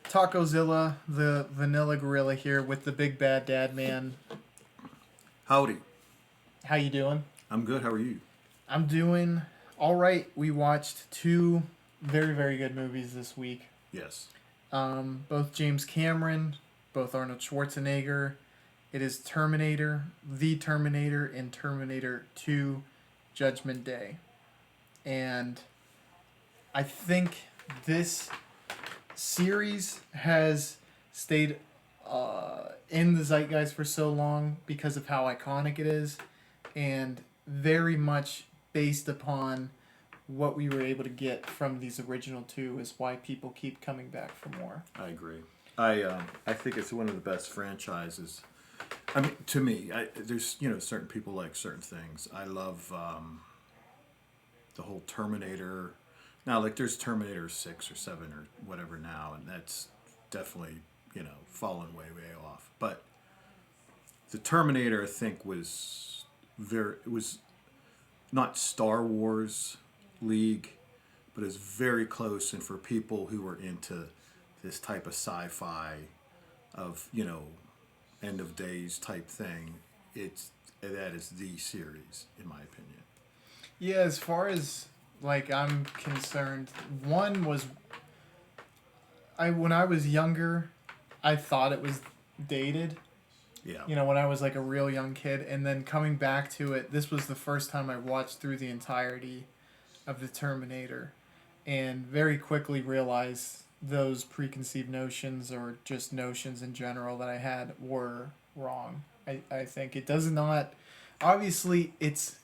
Tacozilla, the vanilla gorilla here with the big bad dad man. Howdy. How you doing? I'm good. How are you? I'm doing all right. We watched two very good movies this week. Yes. Both James Cameron, both Arnold Schwarzenegger. It is Terminator, The Terminator, and Terminator 2, Judgment Day. And I think this series has stayed in the zeitgeist for so long because of how iconic it is, and very much based upon what we were able to get from these original two is why people keep coming back for more. I agree. I think it's one of the best franchises. I mean, to me, there's certain people like certain things. I love the whole Terminator. Now, like there's Terminator 6 or 7 or whatever now, and that's definitely fallen way off. But the Terminator, I think, was it was not Star Wars League, but it's very close. And for people who are into this type of sci-fi, of end of days type thing, that is the series in my opinion. Yeah, as far as like I'm concerned, one was when I was younger, I thought it was dated. Yeah. When I was like a real young kid, and then coming back to it, this was the first time I watched through the entirety of the Terminator, and very quickly realized those preconceived notions or just notions in general that I had were wrong. I think it does not. Obviously, it's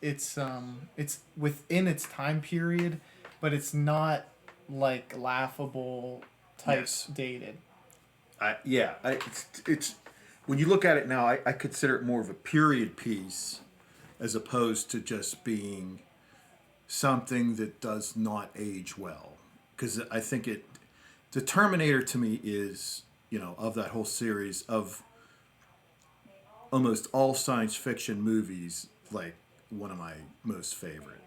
within its time period, but it's not like laughable type Yes. dated. It's when you look at it now, I consider it more of a period piece as opposed to just being something that does not age well. Because I think the Terminator to me is, of that whole series of almost all science fiction movies, like one of my most favorite.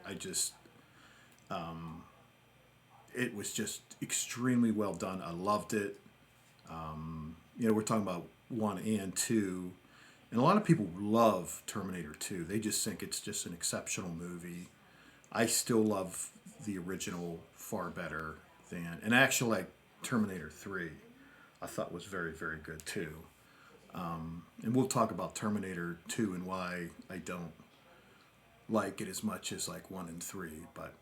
It was just extremely well done. I loved it. We're talking about 1 and 2, and a lot of people love Terminator 2. They just think it's just an exceptional movie. I still love the original far better and actually like Terminator 3. I thought was very good too. And we'll talk about Terminator 2 and why I don't like it as much as like 1 and 3, but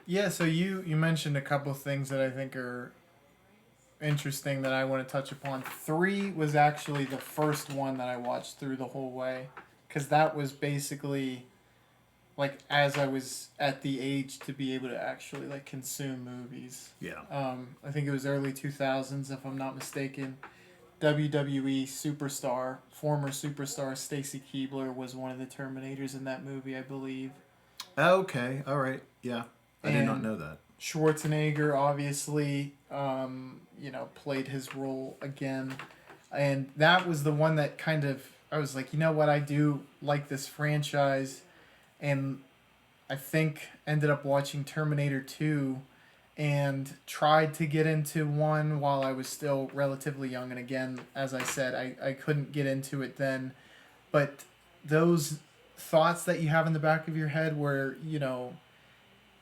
Yeah, so you mentioned a couple of things that I think are interesting that I want to touch upon. 3 was actually the first one that I watched through the whole way, because that was basically like as I was at the age to be able to actually like consume movies. yeah. I think it was early 2000s if I'm not mistaken. WWE superstar, former superstar Stacy Keibler was one of the Terminators in that movie, I believe. Okay, all right, yeah. I did not And know that. Schwarzenegger obviously, played his role again, and that was the one that kind of I was like, you know what, I do like this franchise, and I think ended up watching Terminator 2 and tried to get into 1 while I was still relatively young, and again, as I said, I couldn't get into it then, but those thoughts that you have in the back of your head where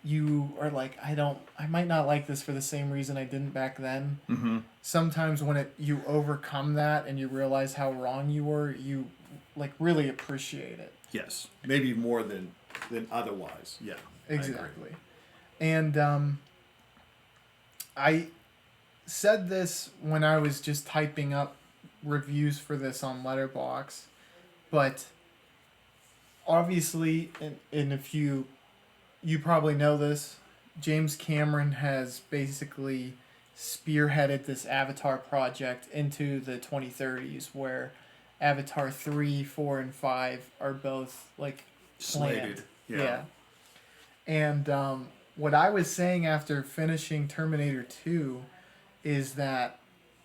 you are like, I might not like this for the same reason I didn't back then. Mm-hmm. Sometimes when you overcome that and you realize how wrong you were, you like really appreciate it. Yes, maybe more than otherwise. Yeah, Exactly. And I said this when I was just typing up reviews for this on Letterboxd, but obviously, and if you probably know this, James Cameron has basically spearheaded this Avatar project into the 2030s, where Avatar 3, 4, and 5 are both like planned. slated. Yeah. And what I was saying after finishing Terminator 2 is that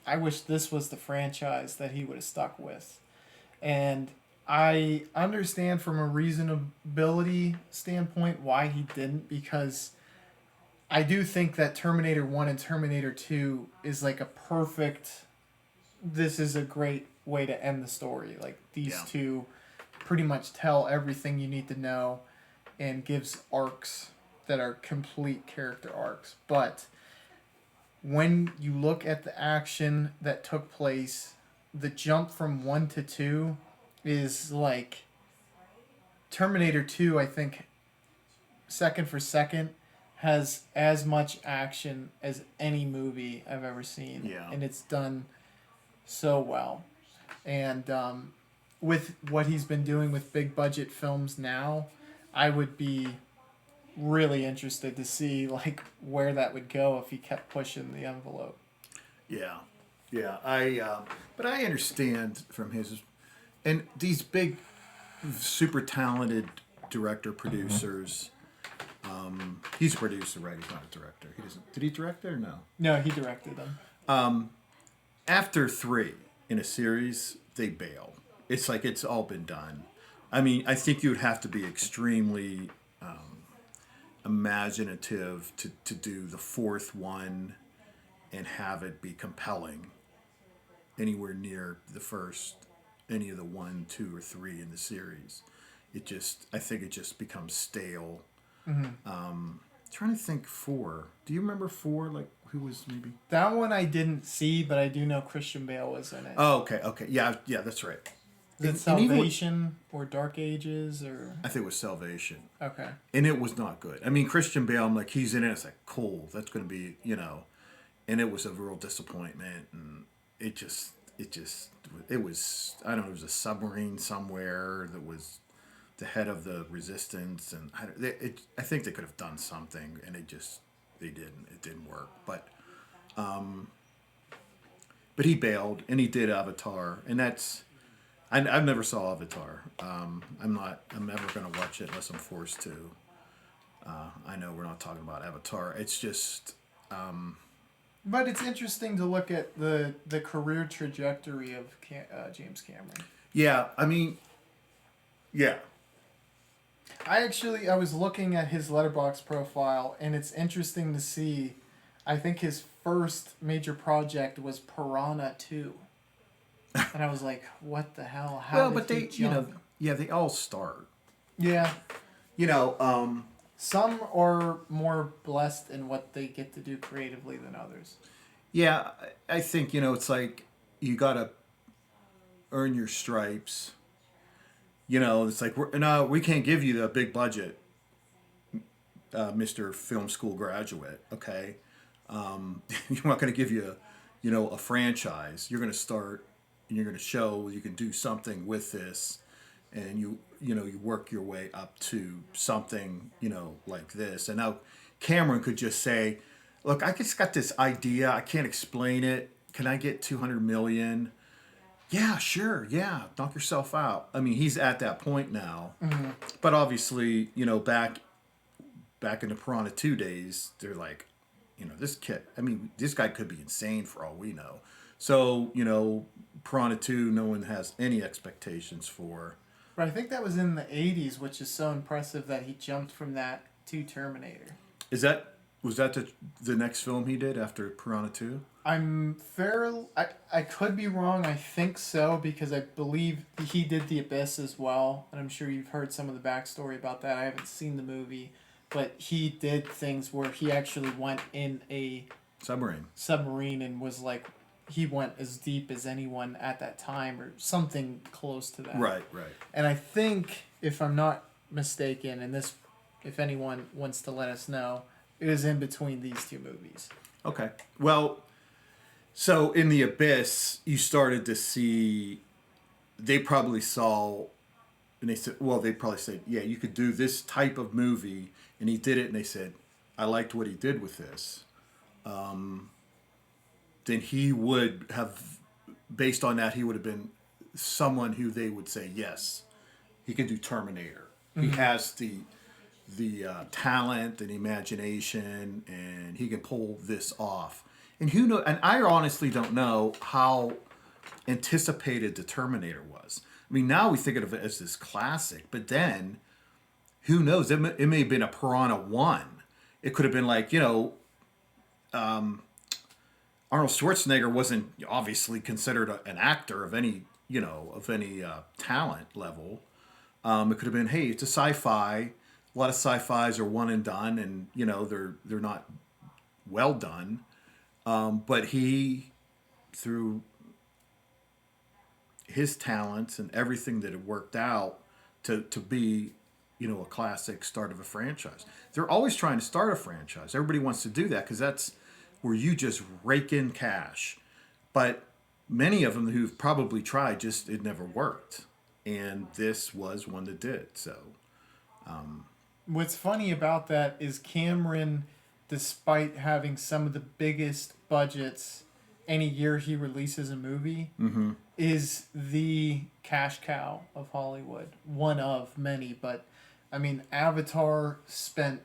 I wish this was the franchise that he would have stuck with. And I understand from a reasonability standpoint why he didn't, because I do think that Terminator 1 and Terminator 2 is like a perfect. This is a great way to end the story. Like, these two pretty much tell everything you need to know and gives arcs that are complete character arcs. But when you look at the action that took place, the jump from 1 to 2 is like Terminator 2, I think, second for second, has as much action as any movie I've ever seen. Yeah. And it's done so well. And with what he's been doing with big budget films now, I would be really interested to see like where that would go if he kept pushing the envelope. Yeah, yeah. But I understand from his, and these big, super talented director producers. He's a producer, right? He's not a director. He doesn't. Did he direct it or no? No, he directed them. After 3 in a series, they bail. It's like it's all been done. I mean, I think you would have to be extremely imaginative to do the 4th one and have it be compelling anywhere near the first, any of the 1, 2, or 3 in the series. I think it just becomes stale. Trying to think 4. Do you remember 4? Like, who was maybe? That one I didn't see, but I do know Christian Bale was in it. Oh, okay. Yeah, that's right. Is it Salvation or Dark Ages or? I think it was Salvation. Okay. And it was not good. I mean, Christian Bale, I'm like, he's in it. It's like, cool. That's going to be, and it was a real disappointment. And it was, I don't know, it was a submarine somewhere that was the head of the resistance. And I think they could have done something, and they didn't. It didn't work. But he bailed, and he did Avatar. And I've never saw Avatar. I'm never going to watch it unless I'm forced to. I know we're not talking about Avatar. It's just. But it's interesting to look at the career trajectory of James Cameron. Yeah, I mean, yeah. I was looking at his Letterboxd profile, and it's interesting to see. I think his first major project was Piranha 2. And I was like, what the hell? How did he jump? They all start. Yeah. Some are more blessed in what they get to do creatively than others. Yeah, I think, it's like you got to earn your stripes. It's like, we can't give you the big budget, Mr. Film School graduate, okay? You're not going to give you, a franchise. You're going to start, and you're going to show you can do something with this, and you work your way up to something, like this. And now Cameron could just say, look, I just got this idea. I can't explain it. Can I get $200 million? Yeah, sure. Yeah. Knock yourself out. I mean, he's at that point now. Mm-hmm. But obviously, back in the Piranha 2 days, they're like, this kid, this guy could be insane for all we know. So, Piranha 2, no one has any expectations for. But I think that was in the 80s, which is so impressive that he jumped from that to Terminator. Was that the next film he did after Piranha 2? I could be wrong. I think so, because I believe he did The Abyss as well. And I'm sure you've heard some of the backstory about that. I haven't seen the movie. But he did things where he actually went in a submarine and was like, he went as deep as anyone at that time or something close to that. Right. And I think, if I'm not mistaken, and this, if anyone wants to let us know, it was in between these two movies. Okay. Well, so in The Abyss, you started to see, they probably saw, and they probably said, yeah, you could do this type of movie. And he did it, and they said, I liked what he did with this. Then he would have, based on that, he would have been someone who they would say, yes, he can do Terminator. Mm-hmm. He has the talent and imagination, and he can pull this off. And who know? And I honestly don't know how anticipated the Terminator was. I mean, now we think of it as this classic, but then who knows? It may have been a Piranha 1, It could have been like, Arnold Schwarzenegger wasn't obviously considered an actor of any, talent level. It could have been, hey, it's a sci-fi. A lot of sci-fis are one and done, and they're not well done. But he, through his talents and everything that had worked out to be, a classic start of a franchise. They're always trying to start a franchise. Everybody wants to do that because that's where you just rake in cash. But many of them who've probably tried, just it never worked. And this was one that did. So What's funny about that is Cameron, despite having some of the biggest budgets any year he releases a movie, is the cash cow of Hollywood. One of many, but I mean, Avatar spent,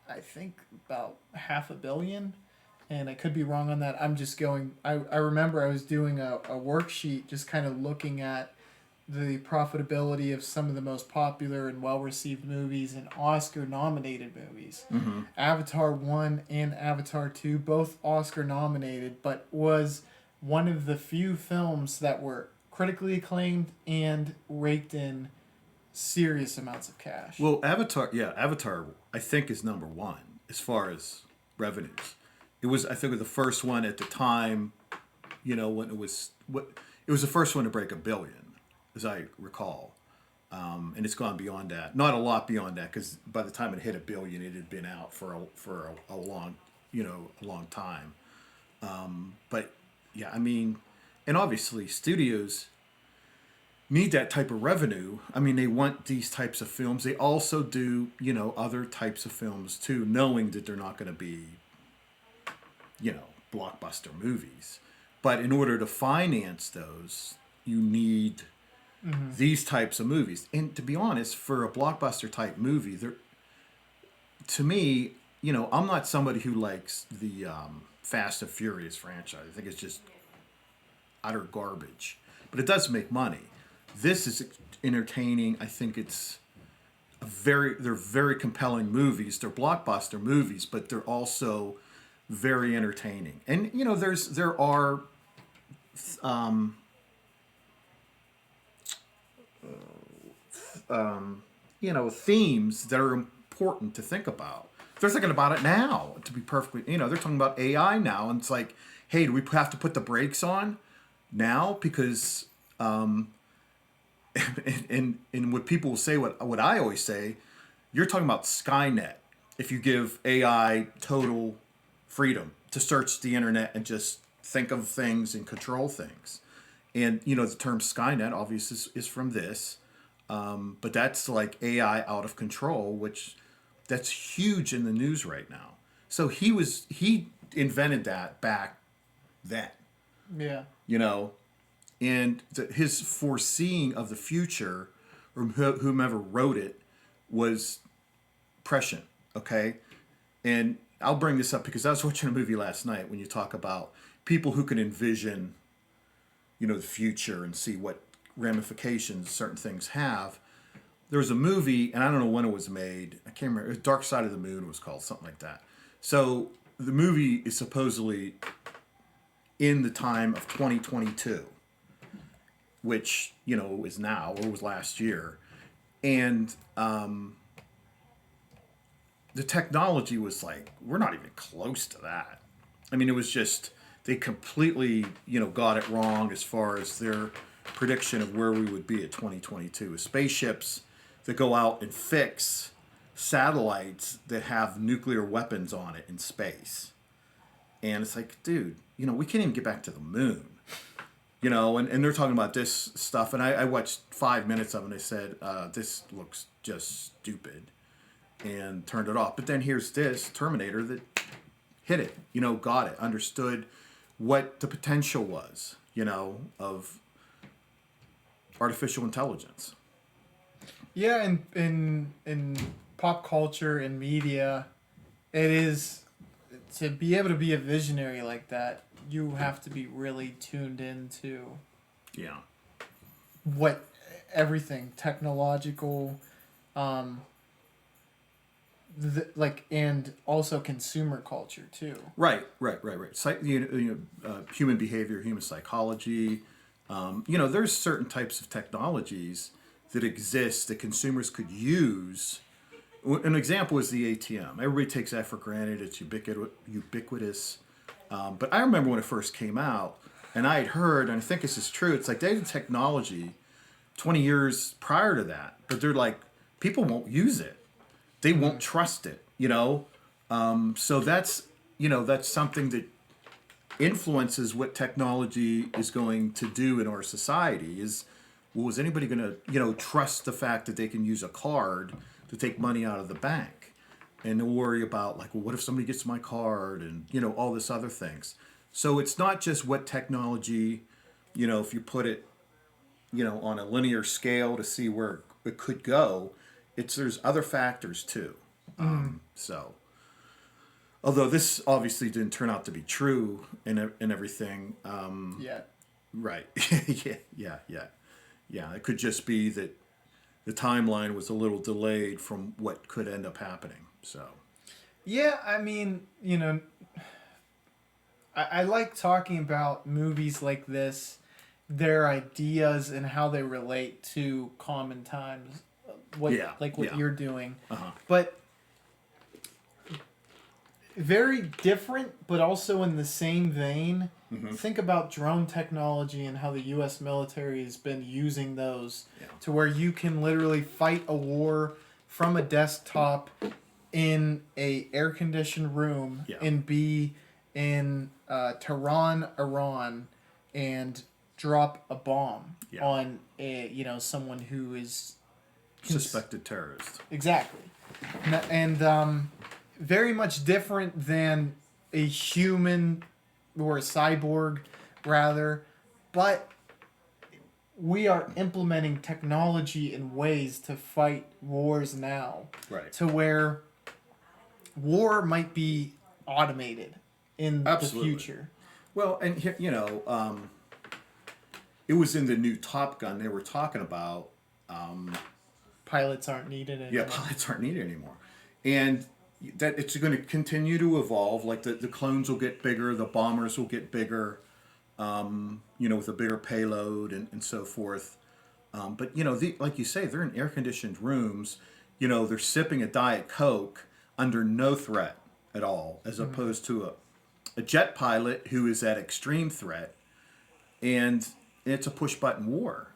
I think, about $500 million, and I could be wrong on that. I'm just going. I remember I was doing a worksheet, just kind of looking at the profitability of some of the most popular and well-received movies and Oscar-nominated movies. Avatar 1 and Avatar 2, both Oscar-nominated, but was one of the few films that were critically acclaimed and raked in serious amounts of cash. Well, Avatar, I think is number one as far as revenues. It was, I think, it was the first one at the time. When it was the first one to break $1 billion, as I recall, and it's gone beyond that. Not a lot beyond that, because by the time it hit $1 billion, it had been out for a long, a long time. But yeah, I mean, and obviously studios need that type of revenue. I mean, they want these types of films. They also do, other types of films too, knowing that they're not going to be, blockbuster movies. But in order to finance those, you need these types of movies. And to be honest, for a blockbuster type movie, to me, I'm not somebody who likes the Fast and Furious franchise. I think it's just utter garbage. But it does make money. This is entertaining. I think it's they're very compelling movies. They're blockbuster movies, but they're also very entertaining. And there are themes that are important to think about. They're thinking about it now, to be perfectly, they're talking about AI now, and it's like, hey, do we have to put the brakes on now? Because and what people will say, what I always say, you're talking about Skynet. If you give AI total freedom to search the internet and just think of things and control things. And, the term Skynet obviously is from this. But that's like AI out of control, which that's huge in the news right now. So he invented that back then. Yeah. And his foreseeing of the future, or whomever wrote it, was prescient. Okay. And I'll bring this up because I was watching a movie last night when you talk about people who can envision, the future and see what ramifications certain things have. There was a movie, and I don't know when it was made. I can't remember. It was Dark Side of the Moon was called, something like that. So the movie is supposedly in the time of 2022, which, is now, or was last year. And the technology was like, we're not even close to that. I mean, it was just, they completely, got it wrong as far as their prediction of where we would be at 2022. With spaceships that go out and fix satellites that have nuclear weapons on it in space. And it's like, dude, we can't even get back to the moon. And they're talking about this stuff. And I watched 5 minutes of it and they said, this looks just stupid, and turned it off. But then here's this Terminator that hit it, got it, understood what the potential was, of artificial intelligence. Yeah, in pop culture and media, it is, to be able to be a visionary like that, you have to be really tuned into what everything technological, like, and also consumer culture too. Right. Human behavior, human psychology. There's certain types of technologies that exist that consumers could use. An example is the ATM. Everybody takes that for granted. It's ubiquitous. But I remember when it first came out, and I had heard, and I think this is true, it's like they had technology 20 years prior to that, but they're like, people won't use it. They won't trust it, So that's something that influences what technology is going to do in our society is, well, is anybody going to, trust the fact that they can use a card to take money out of the bank and worry about like, well, what if somebody gets my card and, all this other things. So it's not just what technology, if you put it, on a linear scale to see where it could go, there's other factors too. So, although this obviously didn't turn out to be true and everything. Yeah. Right. Yeah. It could just be that the timeline was a little delayed from what could end up happening. So. Yeah, I mean, I like talking about movies like this, their ideas and how they relate to common times, what you're doing. Uh-huh. But very different, but also in the same vein. Mm-hmm. Think about drone technology and how the U.S. military has been using those to where you can literally fight a war from a desktop in a air-conditioned room and be in Tehran, Iran, and drop a bomb on someone who is suspected terrorist. Exactly. And very much different than a human or a cyborg, rather. But we are implementing technology in ways to fight wars now. Right. To where war might be automated in Absolutely. the future. Well, and it was in the new Top Gun they were talking about. Pilots aren't needed anymore. Yeah, pilots aren't needed anymore. And that it's going to continue to evolve. Like the clones will get bigger, the bombers will get bigger, with a bigger payload and so forth. But, like you say, they're in air-conditioned rooms. They're sipping a Diet Coke under no threat at all, as opposed to a jet pilot who is at extreme threat. And it's a push-button war.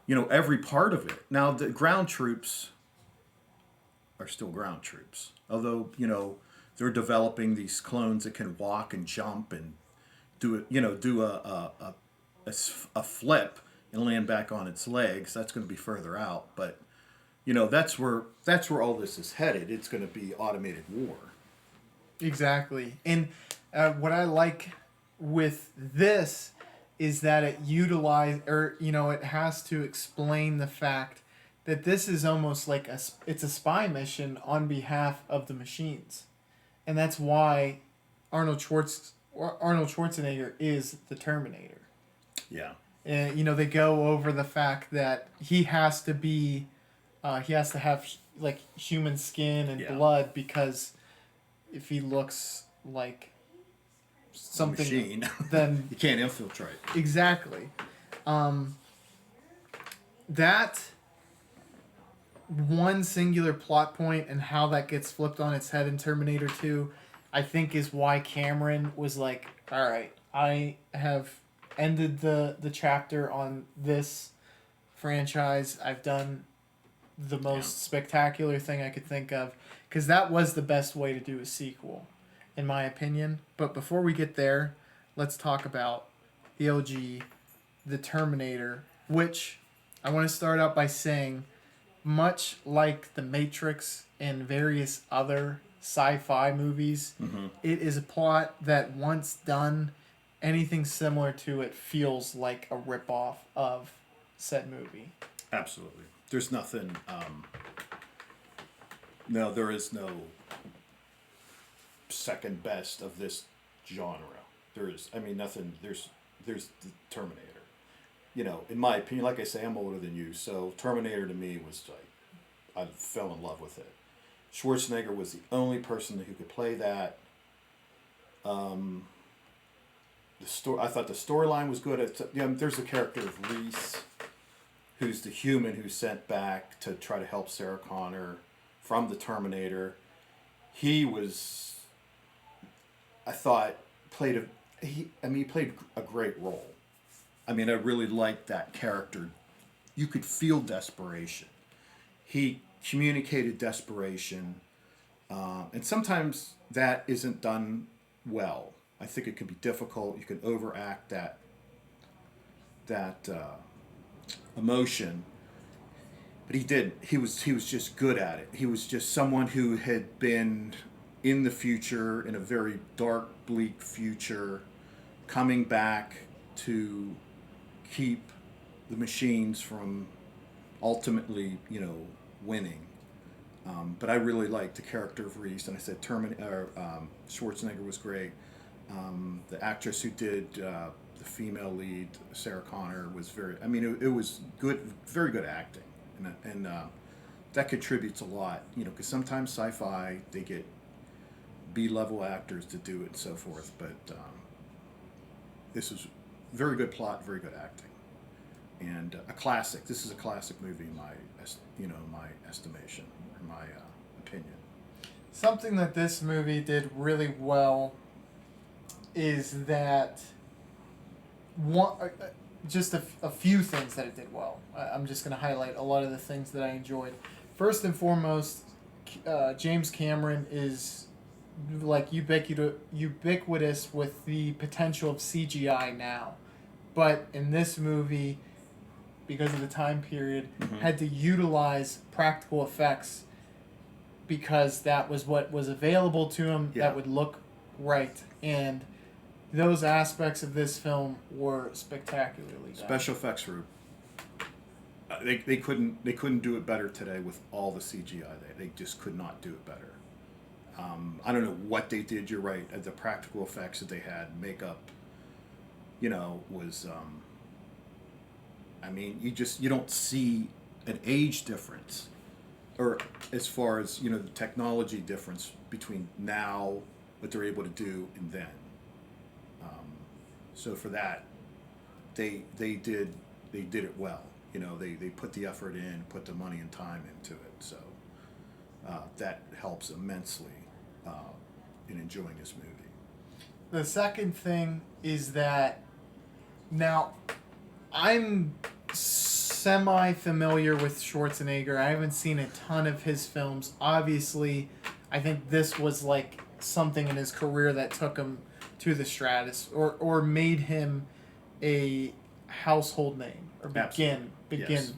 Every part of it. Now, the ground troops are still ground troops. Although, they're developing these clones that can walk and jump and do a flip and land back on its legs. That's going to be further out. But, that's where all this is headed. It's going to be automated war. Exactly. And what I like with this is that it it has to explain the fact that this is almost like it's a spy mission on behalf of the machines. And that's why Arnold Schwarzenegger is the Terminator. Yeah. And they go over the fact that he has to have like human skin and blood, because if he looks like something machine, then you can't infiltrate. Exactly. That one singular plot point and how that gets flipped on its head in Terminator 2, I think is why Cameron was like, all right, I have ended the chapter on this franchise. I've done the most spectacular thing I could think of, because that was the best way to do a sequel, in my opinion. But before we get there, let's talk about the OG, the Terminator, which I want to start out by saying, much like The Matrix and various other sci-fi movies, it is a plot that once done, anything similar to it feels like a ripoff of said movie. Absolutely. There's nothing... No, there is no second best of this genre. There is, nothing. There's the Terminator. In my opinion, like I say, I'm older than you, so Terminator to me was like I fell in love with it. Schwarzenegger was the only person who could play that. I thought the storyline was good. There's the character of Reese, who's the human who's sent back to try to help Sarah Connor from the Terminator. He was, I thought, he played a great role. I mean, I really liked that character. You could feel desperation. He communicated desperation, and sometimes that isn't done well. I think it can be difficult. You can overact that emotion, but he didn't. He was just good at it. He was just someone who had been in the future, in a very dark, bleak future, coming back to keep the machines from ultimately, winning. But I really liked the character of Reese, and I said Schwarzenegger was great. The actress who did the female lead, Sarah Connor, was it was good, very good acting, and that contributes a lot, because sometimes sci-fi, they get B-level actors to do it and so forth, but this is very good plot, very good acting, and a classic. This is a classic movie in my estimation, or my opinion. Something that this movie did really well is that just a few things that it did well. I'm just going to highlight a lot of the things that I enjoyed. First and foremost, James Cameron is like ubiquitous with the potential of CGI now, but in this movie, because of the time period, had to utilize practical effects because that was what was available to him. That would look right, and those aspects of this film were spectacularly done. Special effects were. They couldn't do it better today with all the CGI. They just could not do it better. I don't know what they did. You're right. The practical effects that they had, makeup, was. You don't see an age difference, or as far as the technology difference between now, what they're able to do, and then. So for that, they did it well. They put the effort in, put the money and time into it. So that helps immensely in enjoying this movie. The second thing is that now I'm semi-familiar with Schwarzenegger. I haven't seen a ton of his films. Obviously, I think this was like something in his career that took him to the stratus, or made him a household name, or begin, yes.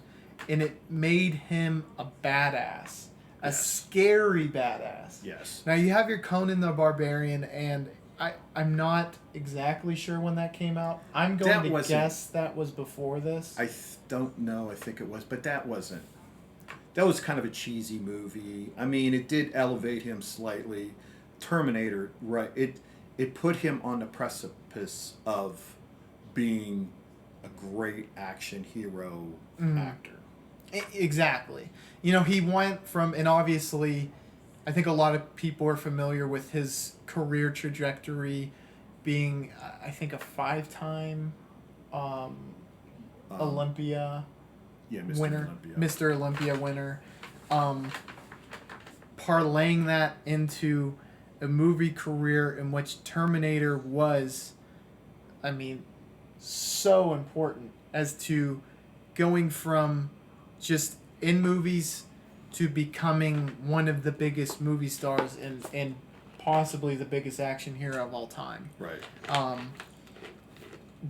And it made him a badass, a scary badass. Yes. Now you have your Conan the Barbarian, and I'm not exactly sure when that came out. I'm going to guess that was before this. I don't know. I think it was, but that wasn't. That was kind of a cheesy movie. I mean, it did elevate him slightly. Terminator, right? It put him on the precipice of being a great action hero actor. Exactly. He went from, and obviously, I think a lot of people are familiar with his career trajectory, being, I think, a 5-time Olympia winner, Mr. Olympia winner, parlaying that into a movie career in which Terminator was, so important as to going from just in movies to becoming one of the biggest movie stars and possibly the biggest action hero of all time. Right.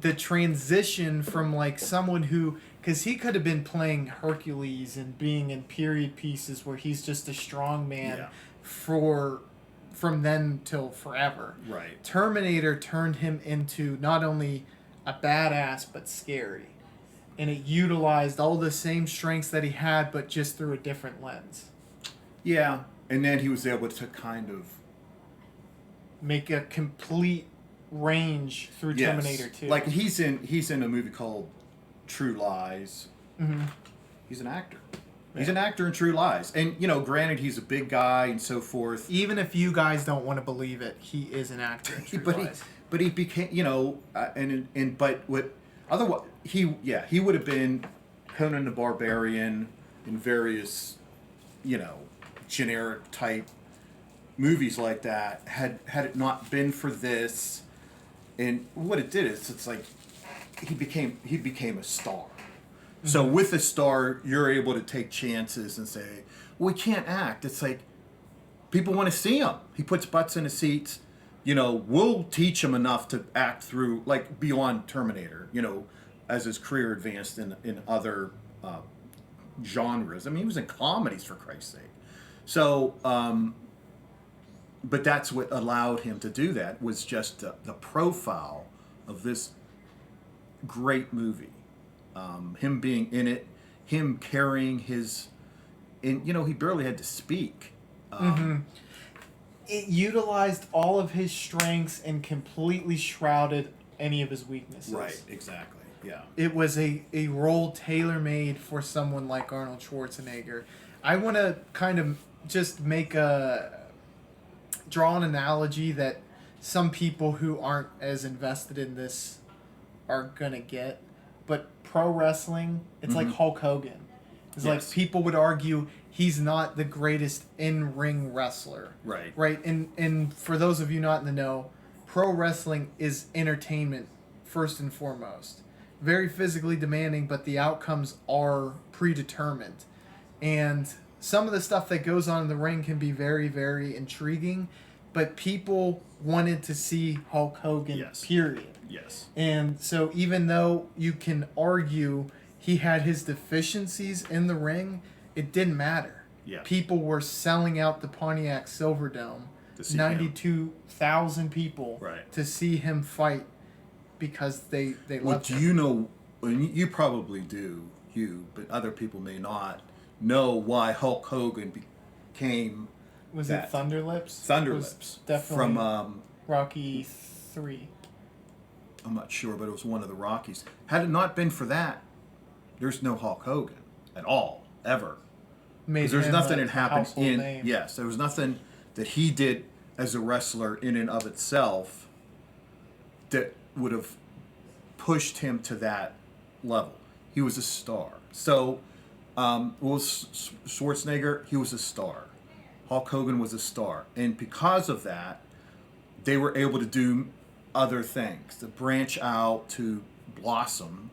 The transition from like someone who, because he could have been playing Hercules and being in period pieces where he's just a strong man from then till forever. Right. Terminator turned him into not only a badass but scary. And it utilized all the same strengths that he had, but just through a different lens. Yeah, and then he was able to kind of make a complete range through Terminator 2. Like he's in a movie called True Lies. Mm-hmm. He's an actor. He's an actor in True Lies. And, granted, he's a big guy and so forth. Even if you guys don't want to believe it, he is an actor in True Lies. But he became, but what, otherwise, he would have been Conan the Barbarian in various, generic type movies like that. Had it not been for this, and what it did is, it's like he became a star. Mm-hmm. So with a star, you're able to take chances and say, well, we can't act. It's like people want to see him. He puts butts in the seats. We'll teach him enough to act through, like, beyond Terminator, as his career advanced in other genres. I mean, he was in comedies, for Christ's sake. So, but that's what allowed him to do that, was just the profile of this great movie. Him being in it, him carrying his, he barely had to speak. It utilized all of his strengths and completely shrouded any of his weaknesses. Right, exactly, yeah. It was a role tailor-made for someone like Arnold Schwarzenegger. I want to kind of just draw an analogy that some people who aren't as invested in this are going to get. But pro wrestling, it's like Hulk Hogan. It's like people would argue he's not the greatest in-ring wrestler. Right. Right. And for those of you not in the know, pro wrestling is entertainment first and foremost. Very physically demanding, but the outcomes are predetermined. And some of the stuff that goes on in the ring can be very, very intriguing, but people wanted to see Hulk Hogan, period. Yes. And so even though you can argue he had his deficiencies in the ring, it didn't matter. Yeah. People were selling out the Pontiac Silverdome, 92,000 people, to see him fight because they loved him. And you probably do, but other people may not know why Hulk Hogan became... Was it Thunder Lips? Thunder Lips. Definitely from Rocky 3. I'm not sure, but it was one of the Rockies. Had it not been for that, there's no Hulk Hogan at all, ever. Because there's nothing that happened in... Yes, there was nothing that he did as a wrestler in and of itself that would have pushed him to that level. He was a star. So, Schwarzenegger, he was a star. Hulk Hogan was a star. And because of that, they were able to do other things, to branch out, to blossom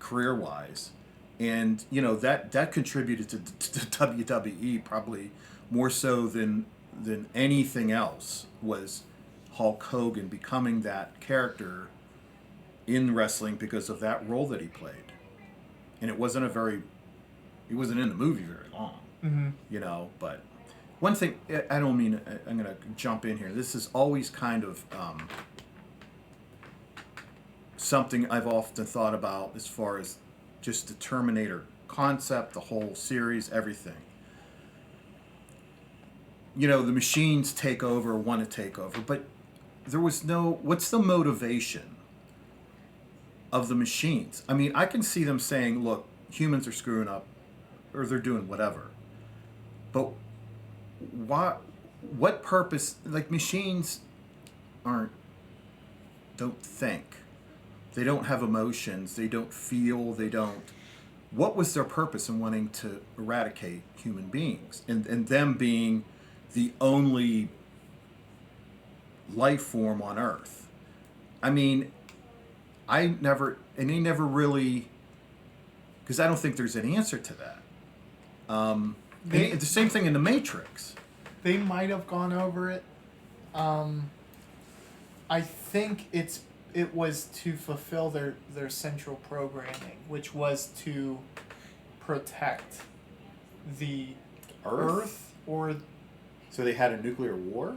career-wise. And, that contributed to WWE probably more so than anything else, was Hulk Hogan becoming that character in wrestling because of that role that he played. And he wasn't in the movie very long, but one thing, I'm going to jump in here. This is always kind of something I've often thought about as far as just the Terminator concept, the whole series, everything. The machines want to take over, but there was what's the motivation of the machines? I mean, I can see them saying, look, humans are screwing up, or they're doing whatever. But what purpose, like, machines don't think. They don't have emotions, they don't feel, what was their purpose in wanting to eradicate human beings? And them being the only life form on Earth. I mean, they never really, because I don't think there's an answer to that. The same thing in The Matrix. They might have gone over it. I think it was to fulfill their central programming, which was to protect the Earth or... So they had a nuclear war?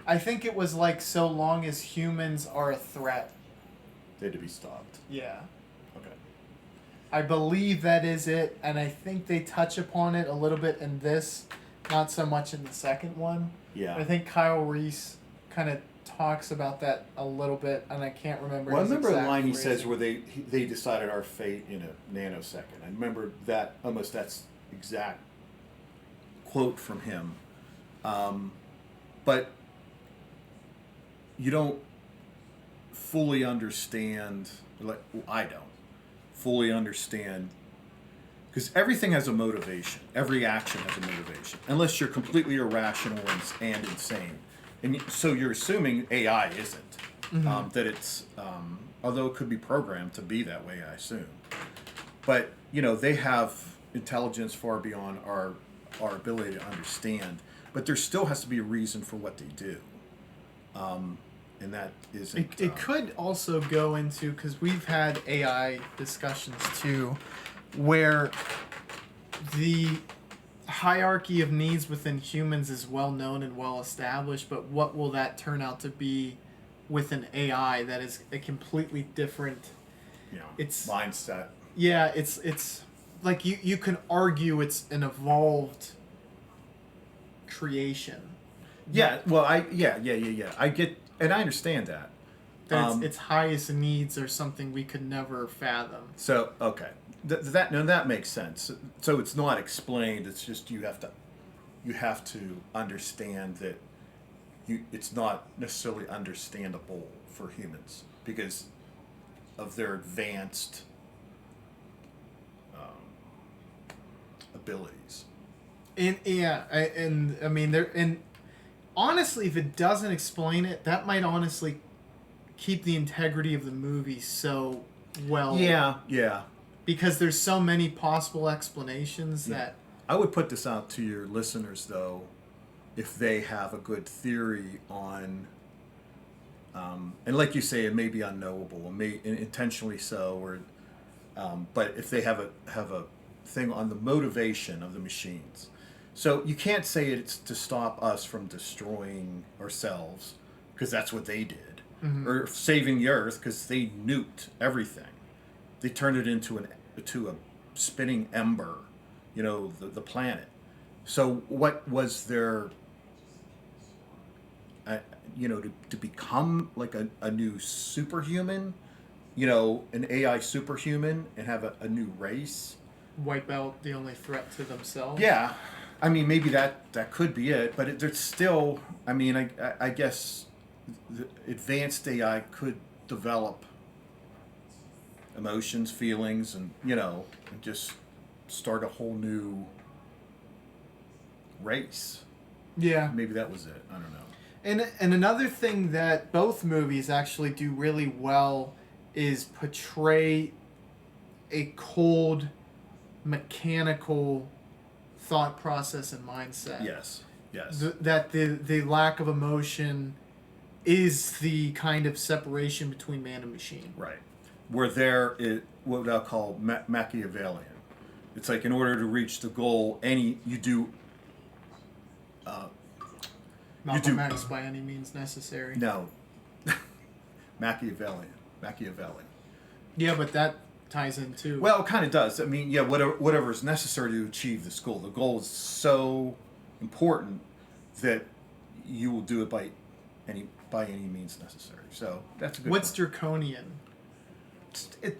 I think it was like, so long as humans are a threat. They had to be stopped. Yeah. Okay. I believe that is it, and I think they touch upon it a little bit in this, not so much in the second one. Yeah. I think Kyle Reese kind of talks about that a little bit, and I can't remember. Well, I his remember a exact line he phrasing. says where they decided our fate in a nanosecond. I remember that almost that's exact quote from him. But you don't fully understand, like I don't fully understand, because everything has a motivation. Every action has a motivation, unless you're completely irrational and insane. And so you're assuming AI isn't, that it's, although it could be programmed to be that way, I assume. But, they have intelligence far beyond our ability to understand. But there still has to be a reason for what they do. And that isn't... It could also go into, because we've had AI discussions too, where the hierarchy of needs within humans is well known and well established, but what will that turn out to be with an AI that is a completely different mindset. Yeah, it's like you can argue it's an evolved creation. Yeah, well, I get, and I understand that. That its highest needs are something we could never fathom. So okay, that makes sense. So it's not explained. It's just you have to understand that it's not necessarily understandable for humans because of their advanced abilities. And I mean there and honestly, if it doesn't explain it, that might honestly keep the integrity of the movie so well. Yeah. Because there's so many possible explanations that... I would put this out to your listeners, though, if they have a good theory on... and like you say, it may be unknowable, it may intentionally so, or but if they have a thing on the motivation of the machines. So you can't say it's to stop us from destroying ourselves, because that's what they did. Or saving the Earth, because they nuked everything. They turned it into a spinning ember, the planet. So what was their, to become like a new superhuman, an AI superhuman and have a new race? Wipe out the only threat to themselves? Yeah. I mean, maybe that could be it, but it's still, I mean, I guess the advanced AI could develop emotions, feelings, and and just start a whole new race. Yeah. Maybe that was it. I don't know. And another thing that both movies actually do really well is portray a cold, mechanical thought process and mindset. Yes. That the lack of emotion is the kind of separation between man and machine. Right. Where there is what I'll call Machiavellian. It's like in order to reach the goal, you do. Malcolm X by any means necessary. No. Machiavelli. Yeah, but that ties in too. Well, it kind of does. I mean, yeah, whatever is necessary to achieve this goal. The goal is so important that you will do it by any means necessary. So that's a good. What's point. draconian?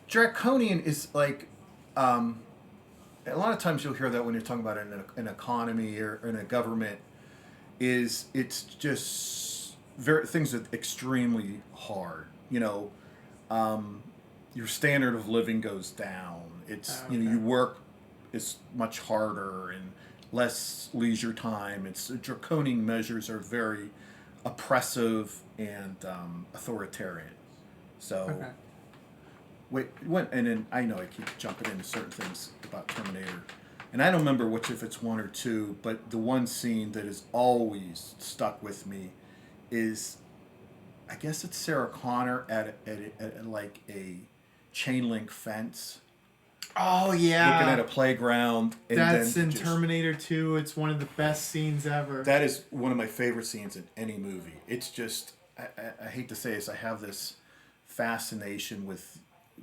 Draconian is like, a lot of times you'll hear that when you're talking about an economy or in a government. It's just things that extremely hard. Your standard of living goes down. It's you work is much harder and less leisure time. It's draconian measures are very oppressive and authoritarian. So, and then I know I keep jumping into certain things about Terminator, and I don't remember if it's one or two, but the one scene that has always stuck with me is, I guess it's Sarah Connor at like a chain link fence. Oh yeah, looking at a playground. And that's in Terminator 2. It's one of the best scenes ever. That is one of my favorite scenes in any movie. It's just, I hate to say this, I have this fascination with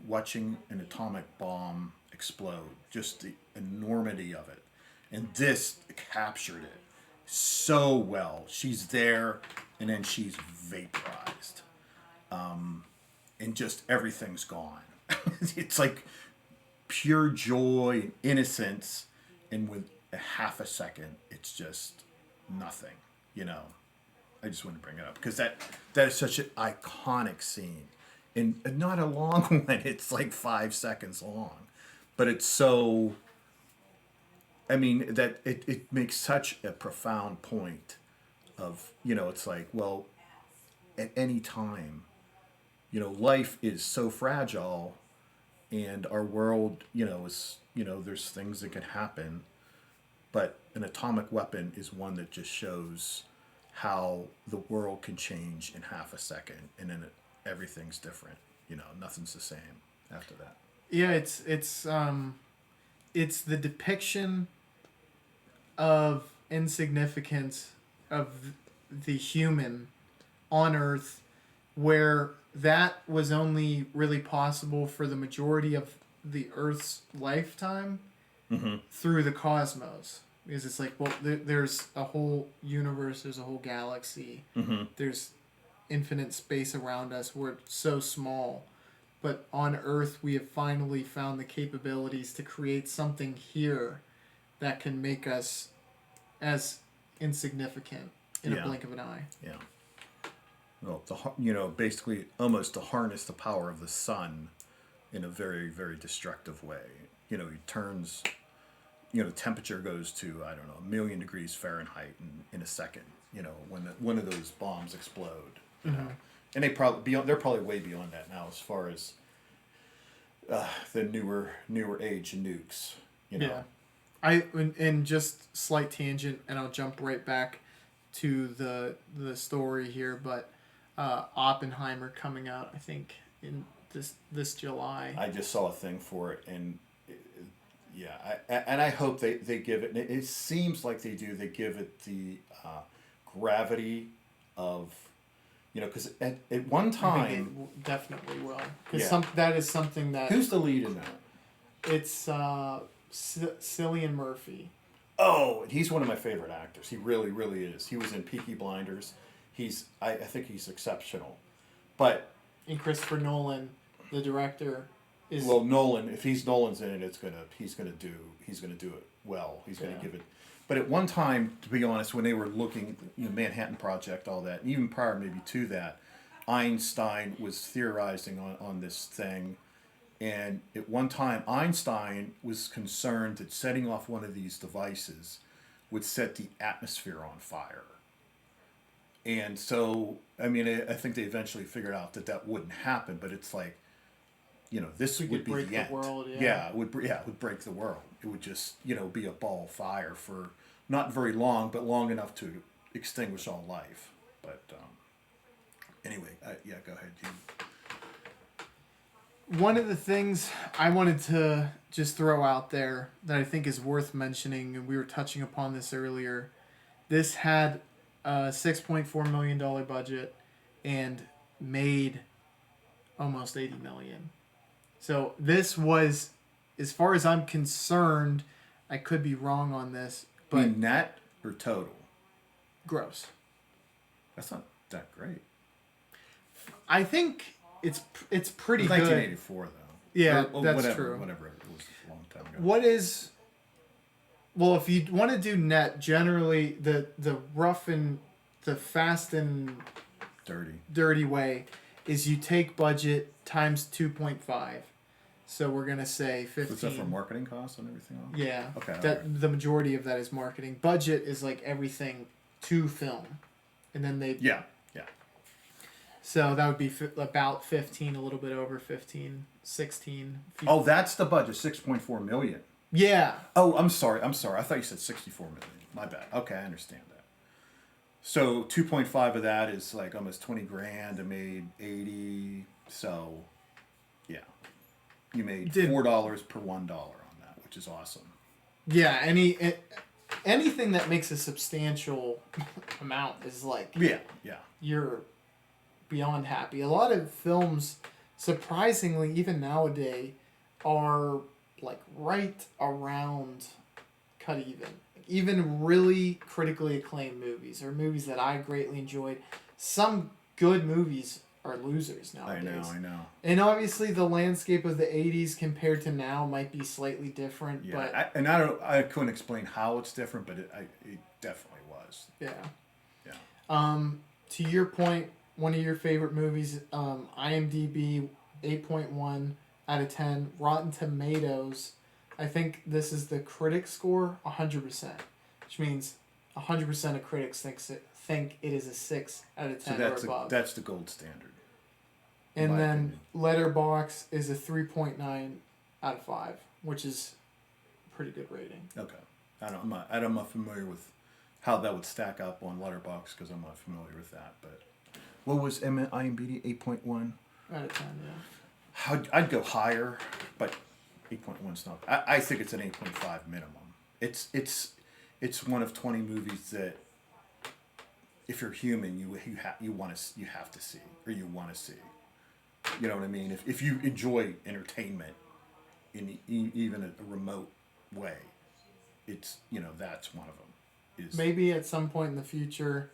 watching an atomic bomb explode, just the enormity of it. And this captured it so well. She's there and then she's vaporized, and just everything's gone. It's like pure joy and innocence, and with a half a second, it's just nothing. I just want to bring it up because that is such an iconic scene, and not a long one. It's like 5 seconds long, but it's so. I mean that it makes such a profound point of it's like, well, at any time, life is so fragile, and our world is there's things that can happen, but an atomic weapon is one that just shows how the world can change in half a second, and then everything's different. Nothing's the same after that. Yeah, it's the depiction of insignificance of the human on Earth, where that was only really possible for the majority of the Earth's lifetime through the cosmos. Because it's like, well, there's a whole universe, there's a whole galaxy, there's infinite space around us. We're so small. But on Earth, we have finally found the capabilities to create something here that can make us as insignificant in a blink of an eye. Yeah. Well, basically almost to harness the power of the sun in a very, very destructive way. He turns, temperature goes to, I don't know, 1,000,000 degrees Fahrenheit in a second, when one of those bombs explode, And they're probably way beyond that now as far as the newer age nukes, Yeah. And just slight tangent, and I'll jump right back to the story here, but Oppenheimer coming out, I think, in this July. I just saw a thing for it, and I hope they give it. It seems like they do. They give it the gravity of, because at one time, I think it definitely will, because that is something that. Who's the lead in that? It's Cillian Murphy. Oh, and he's one of my favorite actors. He really, really is. He was in Peaky Blinders. I think he's exceptional. But and Christopher Nolan, the director, is Nolan. If Nolan's in it, he's gonna do it well. He's gonna give it. But at one time, to be honest, when they were looking, Manhattan Project, all that, and even prior maybe to that, Einstein was theorizing on this thing. And at one time, Einstein was concerned that setting off one of these devices would set the atmosphere on fire. And so, I think they eventually figured out that wouldn't happen. But it's like, this would be the end. World, it would break the world. It would just, be a ball of fire for not very long, but long enough to extinguish all life. But anyway, go ahead, Gene. One of the things I wanted to just throw out there that I think is worth mentioning, and we were touching upon this earlier, this had a $6.4 million budget and made almost $80 million. So this was, as far as I'm concerned, I could be wrong on this, but net or total? Gross. That's not that great. I think it's pretty good. 1984 though. Yeah, or that's whatever, true. Whatever, it was a long time ago. Well, if you want to do net, generally the rough and the fast and dirty way is you take budget times 2.5. So we're gonna say 15. What's that for marketing costs and everything else? Yeah. Okay. The majority of that is marketing. Budget is like everything to film, and then they. Yeah. So that would be about 15, a little bit over 15, 16. Oh, that's the budget, $6.4 million. Yeah. Oh, I'm sorry. I thought you said $64 million. My bad. Okay, I understand that. So 2.5 of that is like almost 20 grand. I made 80. So, yeah, you made $4 per $1 on that, which is awesome. Yeah. Anything that makes a substantial amount is like. Yeah. You're beyond happy. A lot of films, surprisingly, even nowadays, are like right around cut even. Even really critically acclaimed movies or movies that I greatly enjoyed some good movies are losers I nowadays. know. And obviously, the landscape of the '80s compared to now might be slightly different. Yeah, But I couldn't explain how it's different, but it definitely was. yeah. Yeah. To your point, one of your favorite movies, IMDb 8.1 out of 10. Rotten Tomatoes, I think this is the critic score, 100%, which means 100% of critics think it is a 6 out of 10 or above. That's the gold standard. And then Letterboxd is a 3.9 out of 5, which is a pretty good rating. Okay. I'm not familiar with how that would stack up on Letterboxd because I'm not familiar with that. But what was IMDb 8.1? Out of 10, yeah. I'd go higher, but 8.1's not. I think it's an 8.5 minimum. It's one of 20 movies that, if you're human, you have to see, or you want to see. You know what I mean? If you enjoy entertainment in even a remote way, it's, that's one of them. Maybe at some point in the future,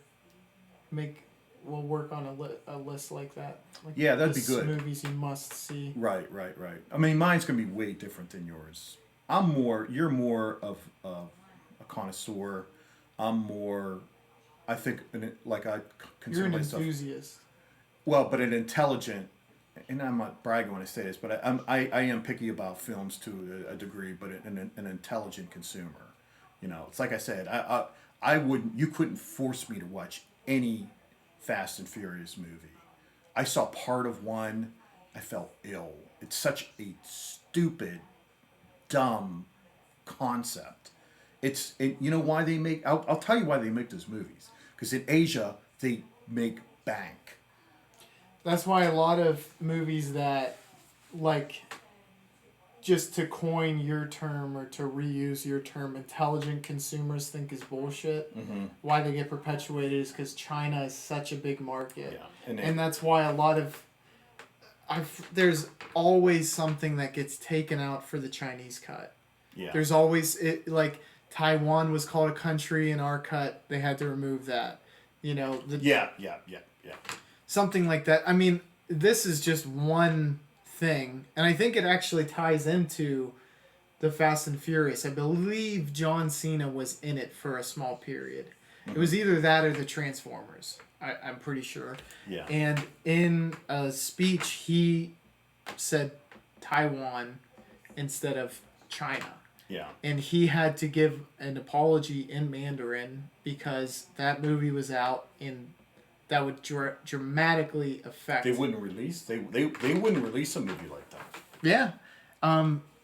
we'll work on a list like that. Like, yeah, that'd be good. Movies you must see. Right. I mean, mine's gonna be way different than yours. You're more of a connoisseur. I'm more, I think, I consider You're an myself. enthusiast. Well, but an intelligent, and I'm not bragging when I say this, but I am picky about films to a degree, but an intelligent consumer. It's like I said, you couldn't force me to watch any Fast and Furious movie. I saw part of one, I felt ill. It's such a stupid, dumb concept. You know why they make, I'll tell you why they make those movies. Because in Asia, they make bank. That's why a lot of movies that, just to coin your term or to reuse your term, intelligent consumers think is bullshit. Mm-hmm. Why they get perpetuated is because China is such a big market. Yeah. And that's why a lot of... there's always something that gets taken out for the Chinese cut. Yeah. There's always... Taiwan was called a country in our cut. They had to remove that. Yeah. Something like that. I mean, this is just one thing, and I think it actually ties into the Fast and Furious. I believe John Cena was in it for a small period. Mm-hmm. It was either that or the Transformers. I'm pretty sure. Yeah. And in a speech, he said Taiwan instead of China. Yeah. And he had to give an apology in Mandarin because that movie was out in... that would dramatically affect... They wouldn't release a movie like that. Yeah.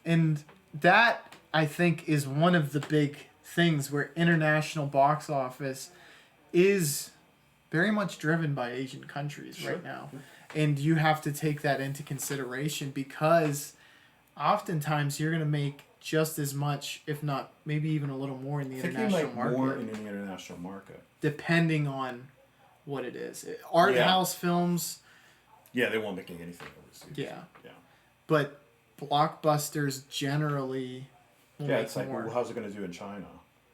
And that, I think, is one of the big things where international box office is very much driven by Asian countries right now. And you have to take that into consideration because oftentimes you're going to make just as much, if not maybe even a little more in the international market. More in the international market. Depending on what it is. Art house films. Yeah, they won't make anything overseas. Yeah. Yeah. But blockbusters generally will make it's like, more. well, how's it going to do in China?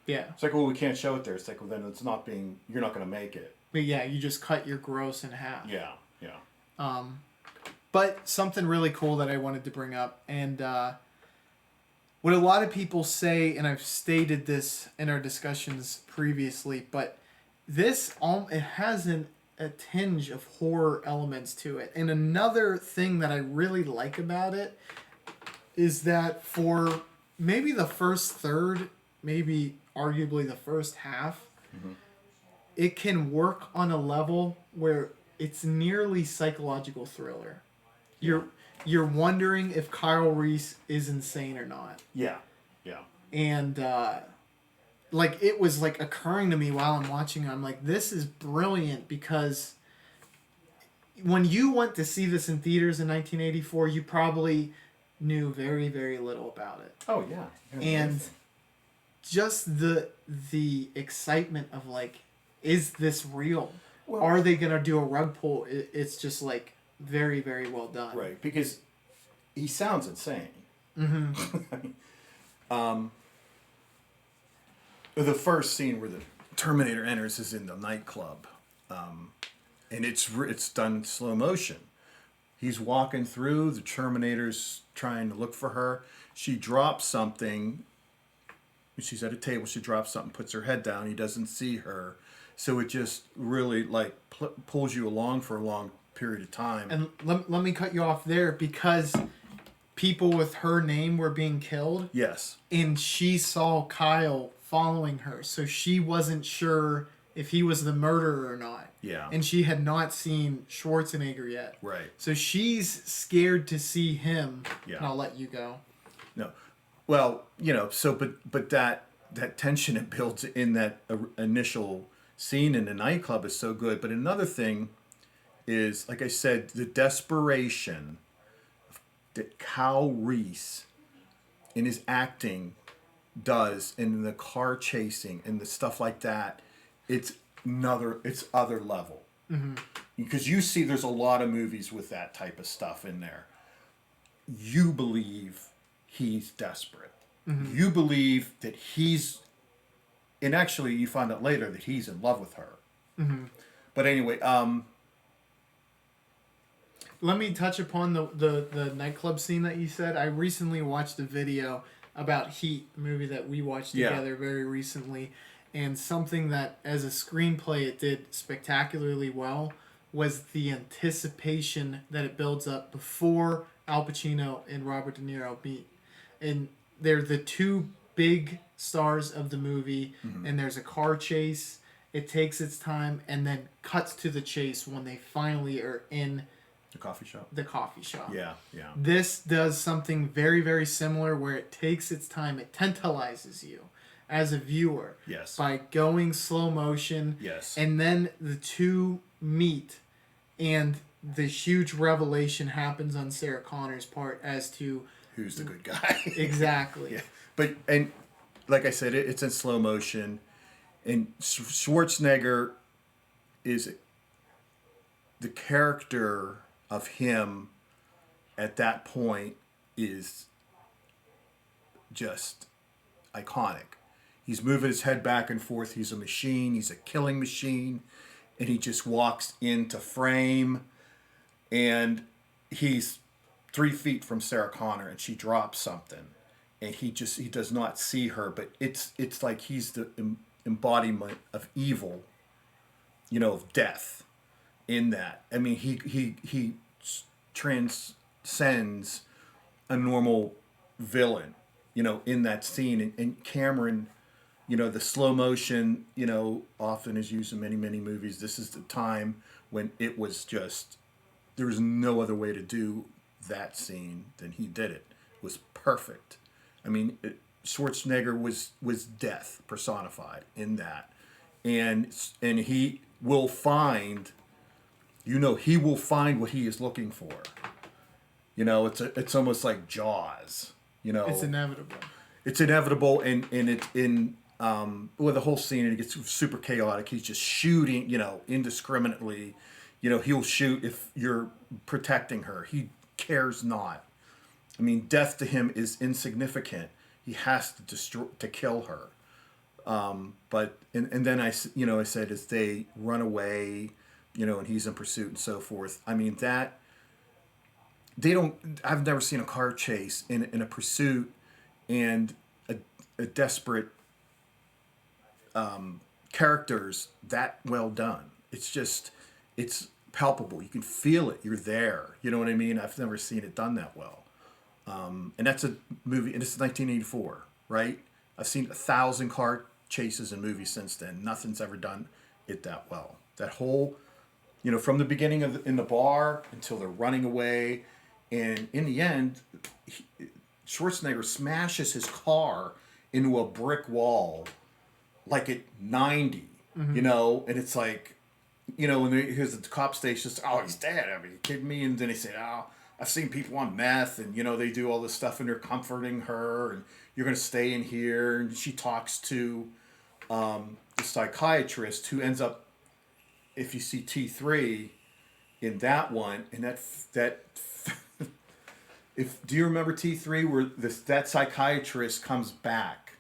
Yeah. It's like, well, we can't show it there. It's like, well, then you're not going to make it. But yeah, you just cut your gross in half. Yeah. But something really cool that I wanted to bring up, and what a lot of people say, and I've stated this in our discussions previously, but it has a tinge of horror elements to it. And another thing that I really like about it is that for maybe the first third, maybe arguably the first half, it can work on a level where it's nearly psychological thriller. You're wondering if Kyle Reese is insane or not. Yeah. And it was occurring to me while I'm watching. I'm like, this is brilliant because when you went to see this in theaters in 1984, you probably knew very, very little about it. Oh yeah. And just the excitement of is this real? Well, are they gonna do a rug pull? It's just very, very well done. Right, because he sounds insane. Mm-hmm. The first scene where the Terminator enters is in the nightclub. and it's done slow motion. He's walking through. The Terminator's trying to look for her. She drops something. She's at a table. She drops something, puts her head down. He doesn't see her, so it just really like pulls you along for a long period of time. And let me cut you off there because people with her name were being killed. Yes. And she saw Kyle following her, so she wasn't sure if he was the murderer or not. Yeah. And she had not seen Schwarzenegger yet. Right. So she's scared to see him. Yeah. And I'll let you go. No. Well, but that tension it builds in that initial scene in the nightclub is so good. But another thing is, like I said, the desperation that Kyle Reese in his acting does in the car chasing and the stuff like that. It's other level. Mm-hmm. Because you see there's a lot of movies with that type of stuff in there. You believe he's desperate. Mm-hmm. You believe that and actually you find out later that he's in love with her. Mm-hmm. But anyway, let me touch upon the nightclub scene that you said. I recently watched a video about Heat, a movie that we watched together very recently. And something that, as a screenplay, it did spectacularly well was the anticipation that it builds up before Al Pacino and Robert De Niro meet. And they're the two big stars of the movie, mm-hmm. and there's a car chase. It takes its time and then cuts to the chase when they finally are in the coffee shop. Yeah. Yeah. This does something very, very similar where it takes its time. It tantalizes you as a viewer. Yes. By going slow motion. Yes. And then the two meet and the huge revelation happens on Sarah Connor's part as to who's the good guy. Exactly. Yeah. But, and like I said, it's in slow motion. And Schwarzenegger is the character of him at that point is just iconic. He's moving his head back and forth. He's a machine. He's a killing machine. And he just walks into frame. And he's 3 feet from Sarah Connor and she drops something. And he does not see her. But it's like he's the embodiment of evil, of death in that. I mean, he transcends a normal villain, in that scene. And Cameron, the slow motion, often is used in many, many movies. This is the time when it was just, there was no other way to do that scene than he did it. It was perfect. I mean, Schwarzenegger was death personified in that. And he will find, he will find what he is looking for. It's almost like Jaws, It's inevitable. It's inevitable, and it's in the whole scene, and it gets super chaotic. He's just shooting, indiscriminately. He'll shoot if you're protecting her. He cares not. I mean, death to him is insignificant. He has to kill her. But then I said as they run away, and he's in pursuit and so forth. I mean that I've never seen a car chase in a pursuit and a desperate characters that well done. It's palpable. You can feel it. You're there. You know what I mean? I've never seen it done that well. And that's a movie, and it's 1984, right? I've seen 1,000 car chases in movies since then. Nothing's ever done it that well. That whole, from the beginning in the bar until they're running away, and in the end, Schwarzenegger smashes his car into a brick wall, like at 90, mm-hmm. And it's like, when here's the cop station, oh, he's dead. I mean, you kidding me? And then he said, oh, I've seen people on meth, and they do all this stuff, and they're comforting her, and you're gonna stay in here. And she talks to the psychiatrist, who ends up, if you see T3 in that one, and that do you remember T3 where that psychiatrist comes back?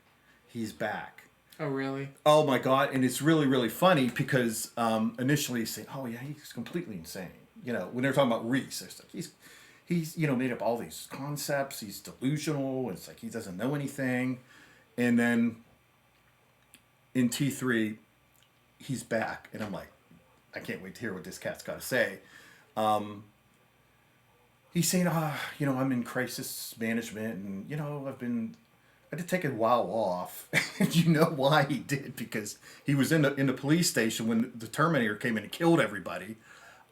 He's back. Oh, really? Oh my God! And it's really, really funny because initially you say, "Oh yeah, he's completely insane." You know, when they're talking about Reese, it's like he's made up all these concepts. He's delusional. It's like he doesn't know anything. And then in T3, he's back, and I'm like, I can't wait to hear what this cat's got to say. He's saying, I'm in crisis management, and I had to take a while off. And you know why he did? Because he was in the police station when the Terminator came in and killed everybody.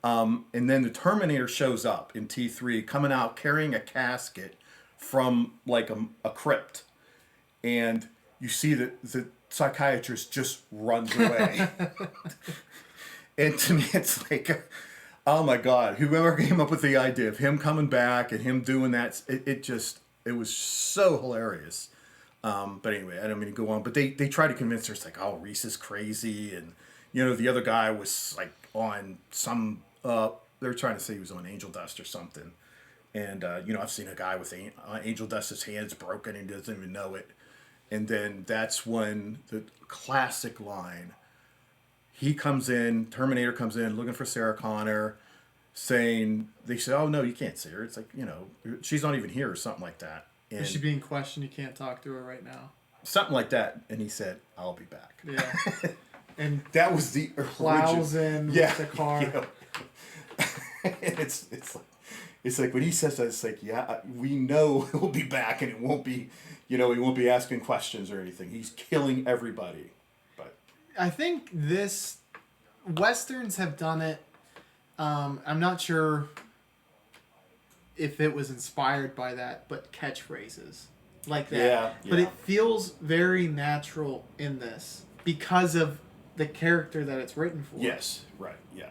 And then the Terminator shows up in T3, coming out carrying a casket from like a crypt, and you see that the psychiatrist just runs away. And to me, it's like, oh my God, whoever came up with the idea of him coming back and him doing that, it was so hilarious. But anyway, I don't mean to go on, but they try to convince her, it's like, oh, Reese is crazy. And, the other guy was like on some, they're trying to say he was on angel dust or something. And, I've seen a guy with angel dust, his hand's broken and he doesn't even know it. And then that's when the classic line, he comes in, Terminator comes in looking for Sarah Connor, they say, oh, no, you can't see her. It's like, she's not even here or something like that. And is she being questioned? You can't talk to her right now. Something like that. And he said, I'll be back. Yeah. And that was the plows in with the car. And it's like when he says that, it's like, yeah, we know he'll be back and it won't be, he won't be asking questions or anything. He's killing everybody. But I think Westerns have done it. I'm not sure if it was inspired by that, but catchphrases like that. Yeah. But it feels very natural in this because of the character that it's written for. Yes, right, yeah.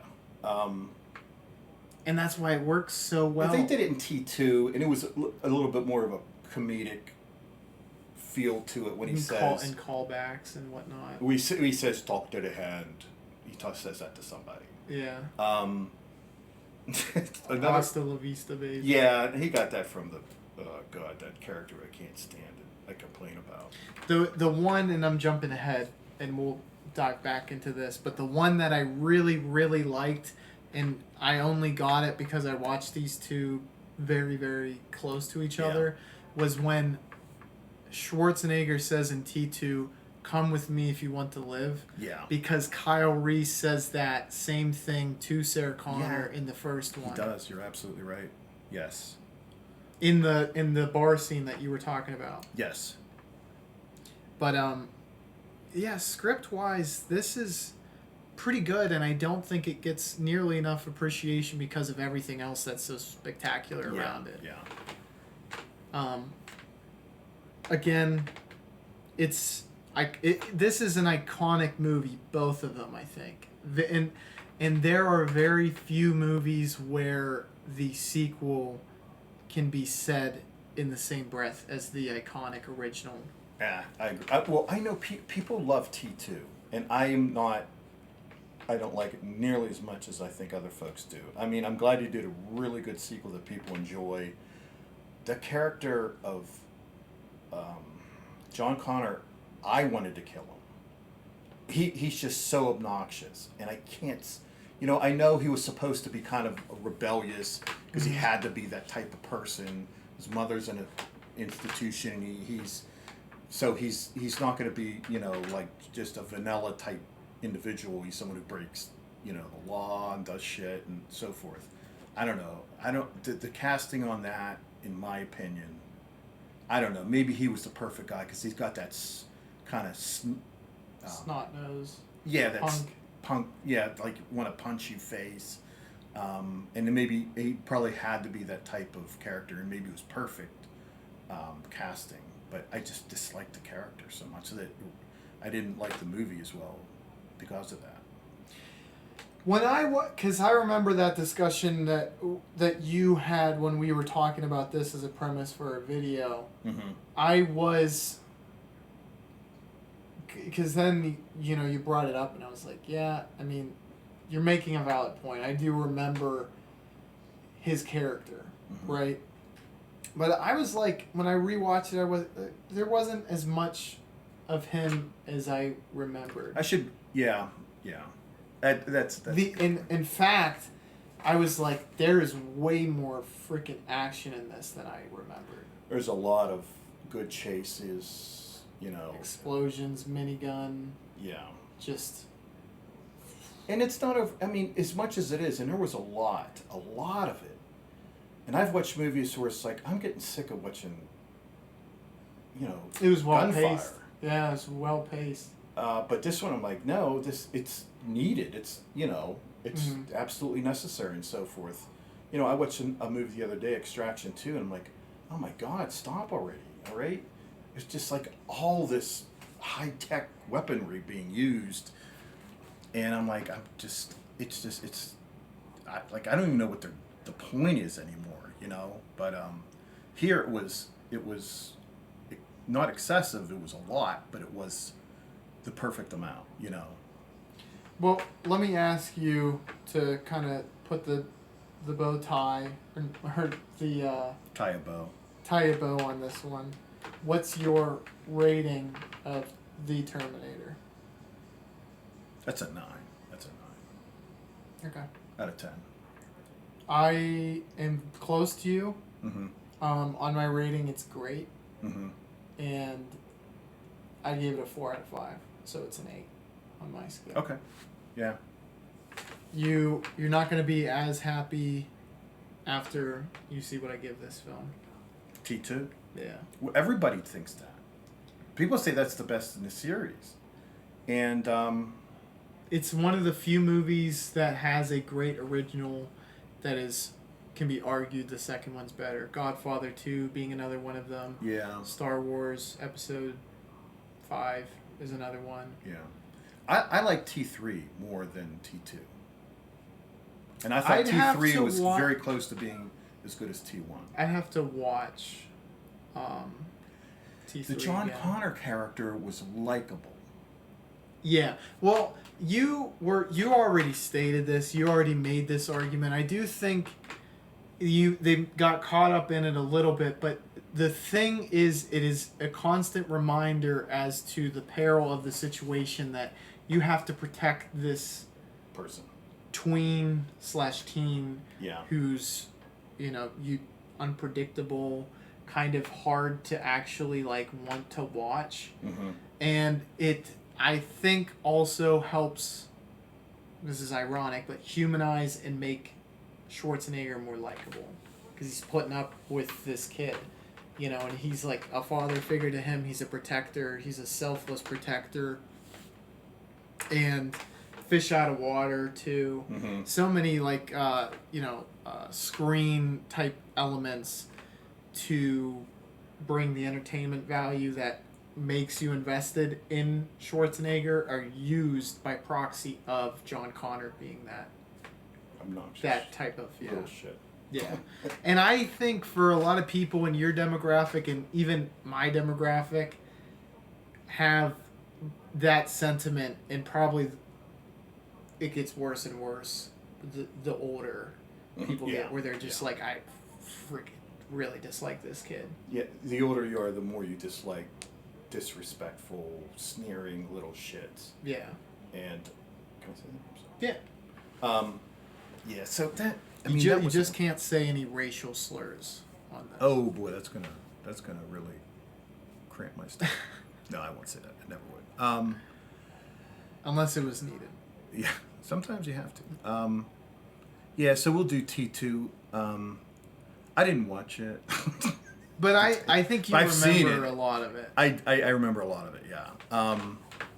And that's why it works so well. But they did it in T2, and it was a little bit more of a comedic feel to it when he says... And callbacks and whatnot. He says, talk to the hand. He says that to somebody. Yeah. Hasta la vista, baby. Yeah, he got that from that character I can't stand it. I complain about. The one, and I'm jumping ahead, and we'll dive back into this, but the one that I really, really liked, and I only got it because I watched these two very, very close to each other, was when Schwarzenegger says in T2, come with me if you want to live. Yeah. Because Kyle Reese says that same thing to Sarah Connor in the first one. He does. You're absolutely right. Yes. In the bar scene that you were talking about. Yes. But script-wise, this is pretty good, and I don't think it gets nearly enough appreciation because of everything else that's so spectacular around it. Yeah. Again, this is an iconic movie, both of them, I think. And there are very few movies where the sequel can be said in the same breath as the iconic original. Yeah, I agree. I know people love T2, and I don't like it nearly as much as I think other folks do. I mean, I'm glad you did a really good sequel that people enjoy. The character of John Connor, I wanted to kill him. He's just so obnoxious, and I can't... I know he was supposed to be kind of rebellious because he had to be that type of person. His mother's in an institution. He's not going to be, like just a vanilla type individual. He's someone who breaks, the law and does shit and so forth. I don't know. The casting on that, in my opinion, I don't know. Maybe he was the perfect guy because he's got that kind of snot nose. Yeah, that's punk. Yeah, like want to punch you face. And then maybe he probably had to be that type of character, and maybe it was perfect casting. But I just disliked the character so much that I didn't like the movie as well because of that. Because I remember that discussion that you had when we were talking about this as a premise for a video. Mm-hmm. I was... Because then, you brought it up, and I was like, yeah, I mean, you're making a valid point. I do remember his character, right? But I was like, when I rewatched it, there wasn't as much of him as I remembered. Yeah. That's In fact, I was like, there is way more freaking action in this than I remembered. There's a lot of good chases, explosions, minigun. Yeah. Just. And it's not as much as it is, and there was a lot of it. And I've watched movies where it's like, I'm getting sick of watching, it was well gunfire. paced. Yeah, it was well paced. But this one, I'm like, no, it's needed. It's, it's absolutely necessary and so forth. I watched a movie the other day, Extraction 2, and I'm like, oh my God, stop already, all right? It's just like all this high-tech weaponry being used. And I'm like, I don't even know what the point is anymore, But here it was not excessive. It was a lot, but it was the perfect amount, Well, let me ask you to kind of put the bow tie or the tie a bow. Tie a bow on this one. What's your rating of the Terminator? That's a 9. Okay. Out of 10. I am close to you. Mm-hmm. On my rating, it's great. Mm-hmm. And I gave it a 4 out of 5, so it's an 8 on my scale. Okay. Yeah. You're not going to be as happy after you see what I give this film. T2? Yeah. Well, everybody thinks that. People say that's the best in the series. And it's one of the few movies that has a great original that can be argued the second one's better. Godfather 2 being another one of them. Yeah. Star Wars Episode 5 is another one. Yeah. I like T3 more than T2. And I thought T3 was very close to being as good as T1. I'd have to watch T3. The John Connor character was likable. Yeah. Well, you already stated this. You already made this argument. I do think they got caught up in it a little bit, but the thing is, it is a constant reminder as to the peril of the situation that you have to protect this person, tween/teen, who's unpredictable, kind of hard to actually want to watch, and it I think also helps. This is ironic, but humanize and make Schwarzenegger more likable because he's putting up with this kid, and he's like a father figure to him. He's a protector. He's a selfless protector. And fish out of water too. Mm-hmm. So many screen type elements to bring the entertainment value that makes you invested in Schwarzenegger are used by proxy of John Connor being that obnoxious, that type of bullshit. Yeah. And I think for a lot of people in your demographic and even my demographic have that sentiment, and probably it gets worse and worse the older people get, where they're just like, I freaking really dislike this kid. Yeah, the older you are, the more you dislike disrespectful, sneering little shits. Yeah. And can I say that? Yeah. Yeah. So that you just can't say any racial slurs on that. Oh boy, that's gonna really cramp my stuff. No, I won't say that. I never would. Unless it was needed. Yeah, sometimes you have to. Yeah, so we'll do T2. I didn't watch it. But I think you remember a lot of it. I remember a lot of it, yeah.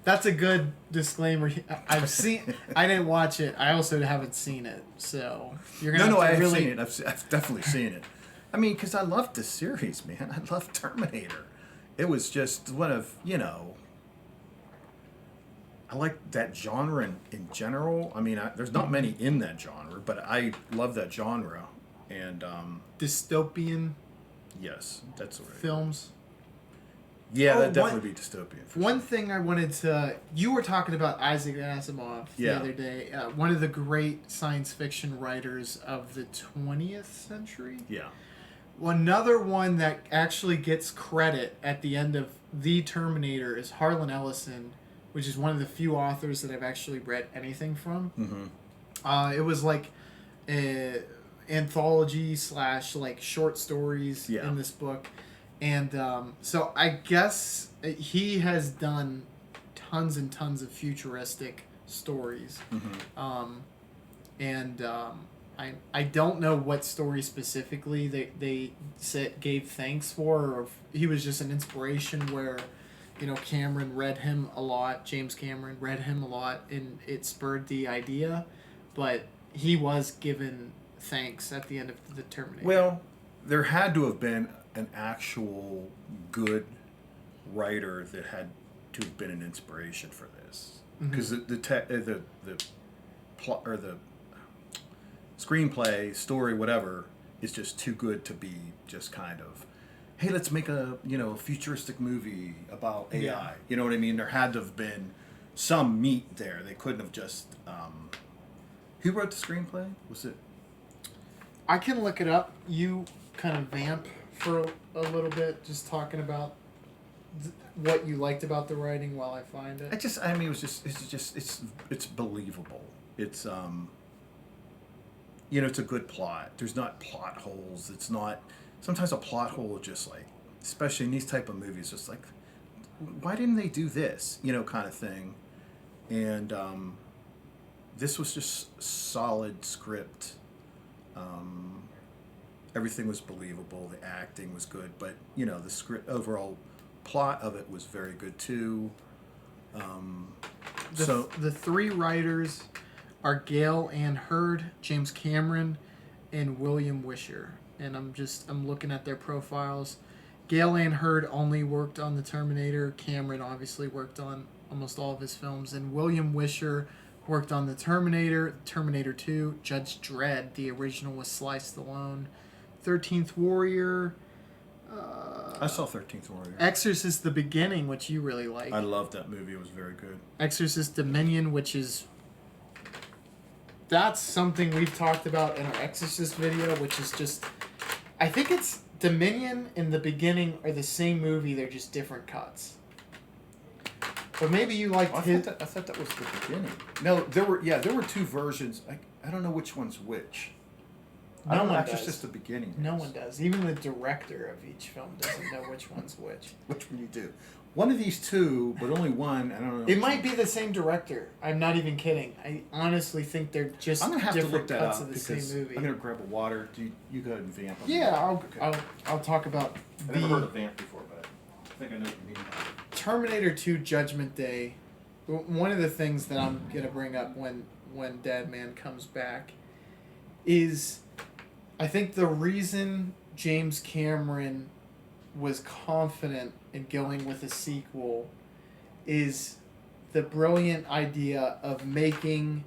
That's a good disclaimer. I didn't watch it. I also haven't seen it. So you're going to I have seen it. I've definitely seen it. I mean, because I loved the series, man. I love Terminator. It was just one of, I like that genre in general. I mean, there's not many in that genre, but I love that genre. And dystopian. Yes, that's right. Films. Yeah, that'd definitely be dystopian. One thing I wanted to... You were talking about Isaac Asimov the other day. One of the great science fiction writers of the 20th century. Yeah. Another one that actually gets credit at the end of The Terminator is Harlan Ellison, which is one of the few authors that I've actually read anything from. It was like a anthology / like short stories in this book, and so I guess he has done tons and tons of futuristic stories, I don't know what story specifically they gave thanks for, or if he was just an inspiration where, Cameron read him a lot. James Cameron read him a lot, and it spurred the idea. But he was given thanks at the end of the Terminator. Well, there had to have been an actual good writer that had to have been an inspiration for this, because the plot or the screenplay, story, whatever, is just too good to be just kind of, hey, let's make a futuristic movie about AI. Yeah. You know what I mean? There had to have been some meat there. They couldn't have just. Who wrote the screenplay? Was it? I can look it up. You kind of vamp for a little bit, just talking about what you liked about the writing while I find it. It's believable. It's it's a good plot. There's not plot holes. It's not. Sometimes a plot hole just like, especially in these type of movies, just like, why didn't they do this? Kind of thing. And this was just solid script. Everything was believable. The acting was good, but the script overall plot of it was very good too. The three writers are Gail Ann Hurd, James Cameron, and William Wisher. And I'm looking at their profiles. Gail Ann Hurd only worked on the Terminator. Cameron obviously worked on almost all of his films, and William Wisher worked on the Terminator, Terminator 2, Judge Dredd, the original with Sly Stallone, 13th Warrior. I saw 13th Warrior. Exorcist: The Beginning, which you really like. I loved that movie. It was very good. Exorcist Dominion, which is... That's something we've talked about in our Exorcist video, which is just... I think it's Dominion and The Beginning are the same movie, they're just different cuts. But maybe you liked I thought that was the beginning. No, there were two versions. I don't know which one's which. I don't know. That's just the beginning. No one does. Even the director of each film doesn't know which one's which. Which one you do? One of these two, but only one. I don't know. It might be the same director. I'm not even kidding. I honestly think they're just I'm gonna have to look that cuts up of the because same movie. I'm gonna grab a water. You go ahead and vamp. Yeah, I'll talk about. I've never heard of vamp before, but I think I know what you mean. Terminator 2 Judgment Day. One of the things that I'm gonna bring up when Dead Man comes back is, I think the reason James Cameron was confident in going with a sequel is the brilliant idea of making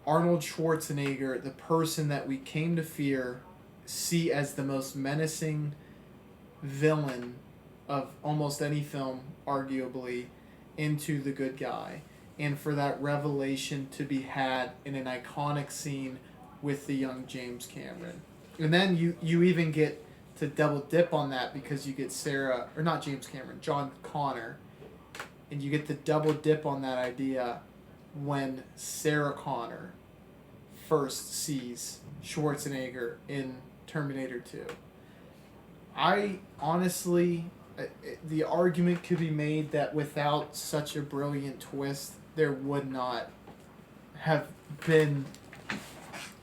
Arnold Schwarzenegger, the person that we came to fear, see as the most menacing villain of almost any film, arguably, into the good guy. And for that revelation to be had in an iconic scene with the young James Cameron. And then you even get to double dip on that because you get John Connor, and you get to double dip on that idea when Sarah Connor first sees Schwarzenegger in Terminator 2. I honestly, the argument could be made that without such a brilliant twist, there would not have been...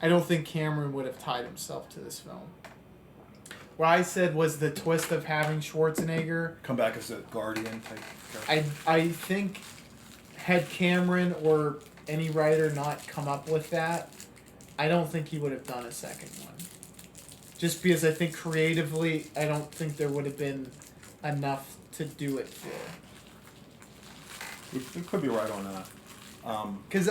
I don't think Cameron would have tied himself to this film. What I said was the twist of having Schwarzenegger... Come back as a guardian type character. I think had Cameron or any writer not come up with that, I don't think he would have done a second one. Just because I think creatively, I don't think there would have been enough to do it for. You could be right on that. Because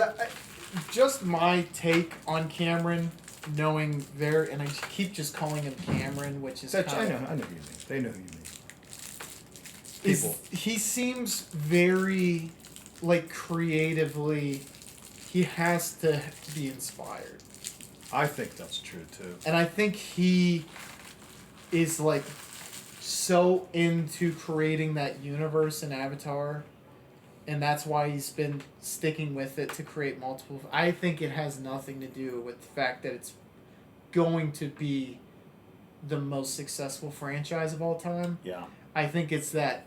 just my take on Cameron, knowing and I keep just calling him Cameron, which is I know who you mean. They know who you mean. He seems very, creatively, he has to be inspired. I think that's true too. And I think he is like so into creating that universe in Avatar, and that's why he's been sticking with it to create multiple. I think it has nothing to do with the fact that it's going to be the most successful franchise of all time. Yeah. I think it's that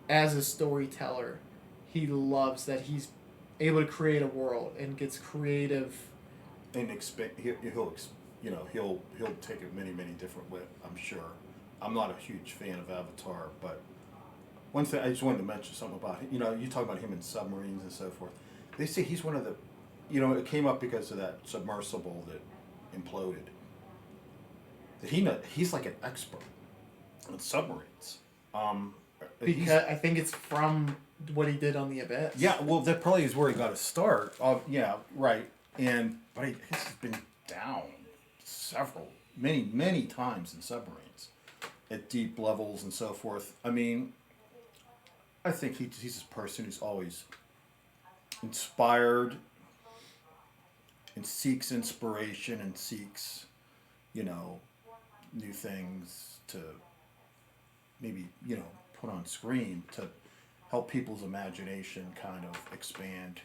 as a storyteller, he loves that he's able to create a world and gets creative. And he'll take it many different ways. I'm sure. I'm not a huge fan of Avatar, but one thing I just wanted to mention something about him. You talk about him in submarines and so forth. They say he's one of the, it came up because of that submersible that imploded. That he's like an expert on submarines. Because I think it's from what he did on the Abyss. Yeah, well, that probably is where he got his start. Yeah, right. But he's been down many times in submarines, at deep levels and so forth. I mean, I think he's this person who's always inspired and seeks inspiration and seeks, new things to maybe, put on screen to help people's imagination kind of expand.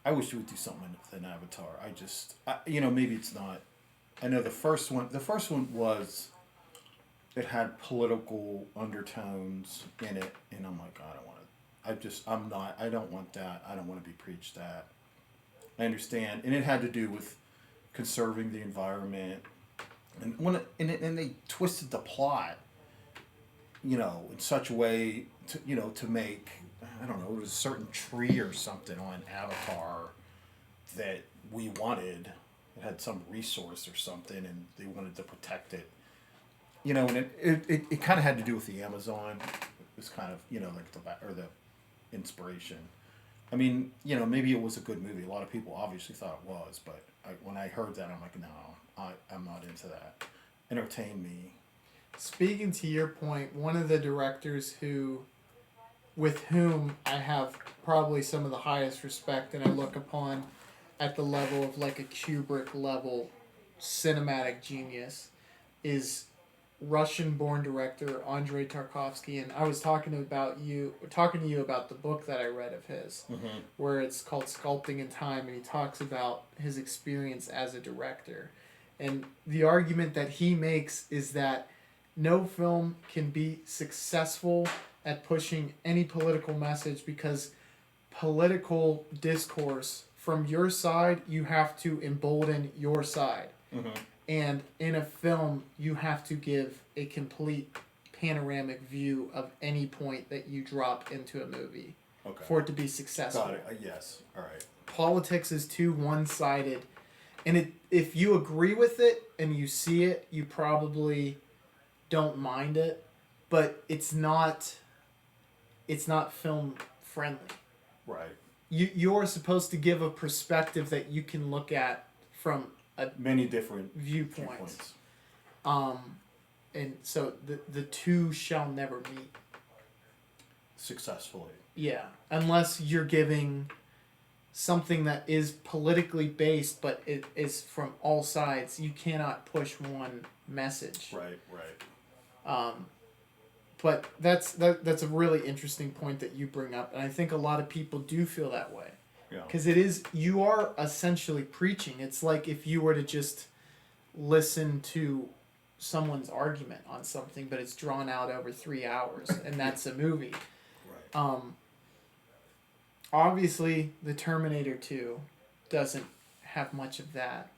I wish you would do something with an Avatar. Maybe it's not. I know the first one was, it had political undertones in it, and I'm like, I don't want to. I don't want that. I don't want to be preached at. I understand, and it had to do with conserving the environment, and they twisted the plot, in such a way to make, I don't know, it was a certain tree or something on Avatar that we wanted. It had some resource or something, and they wanted to protect it. And it kind of had to do with the Amazon. It was kind of, like the inspiration. I mean, maybe it was a good movie. A lot of people obviously thought it was, but when I heard that, I'm like, no, I'm not into that. Entertain me. Speaking to your point, one of the directors with whom I have probably some of the highest respect and I look upon at the level of like a Kubrick level cinematic genius is Russian-born director Andrei Tarkovsky, and I was talking to you about the book that I read of his, where it's called Sculpting in Time, and he talks about his experience as a director, and the argument that he makes is that no film can be successful at pushing any political message because political discourse from your side, you have to embolden your side. And in a film, you have to give a complete panoramic view of any point that you drop into a movie for it to be successful. Got it. Yes. All right. Politics is too one-sided. And if you agree with it and you see it, you probably don't mind it. But it's not film friendly. Right. You're supposed to give a perspective that you can look at from many different viewpoints. And so the two shall never meet successfully. Yeah, unless you're giving something that is politically based, but it is from all sides. You cannot push one message. Right. But that's a really interesting point that you bring up, and I think a lot of people do feel that way. Yeah. Because you are essentially preaching. It's like if you were to just listen to someone's argument on something, but it's drawn out over 3 hours, and that's a movie. Right. Obviously, the Terminator 2 doesn't have much of that,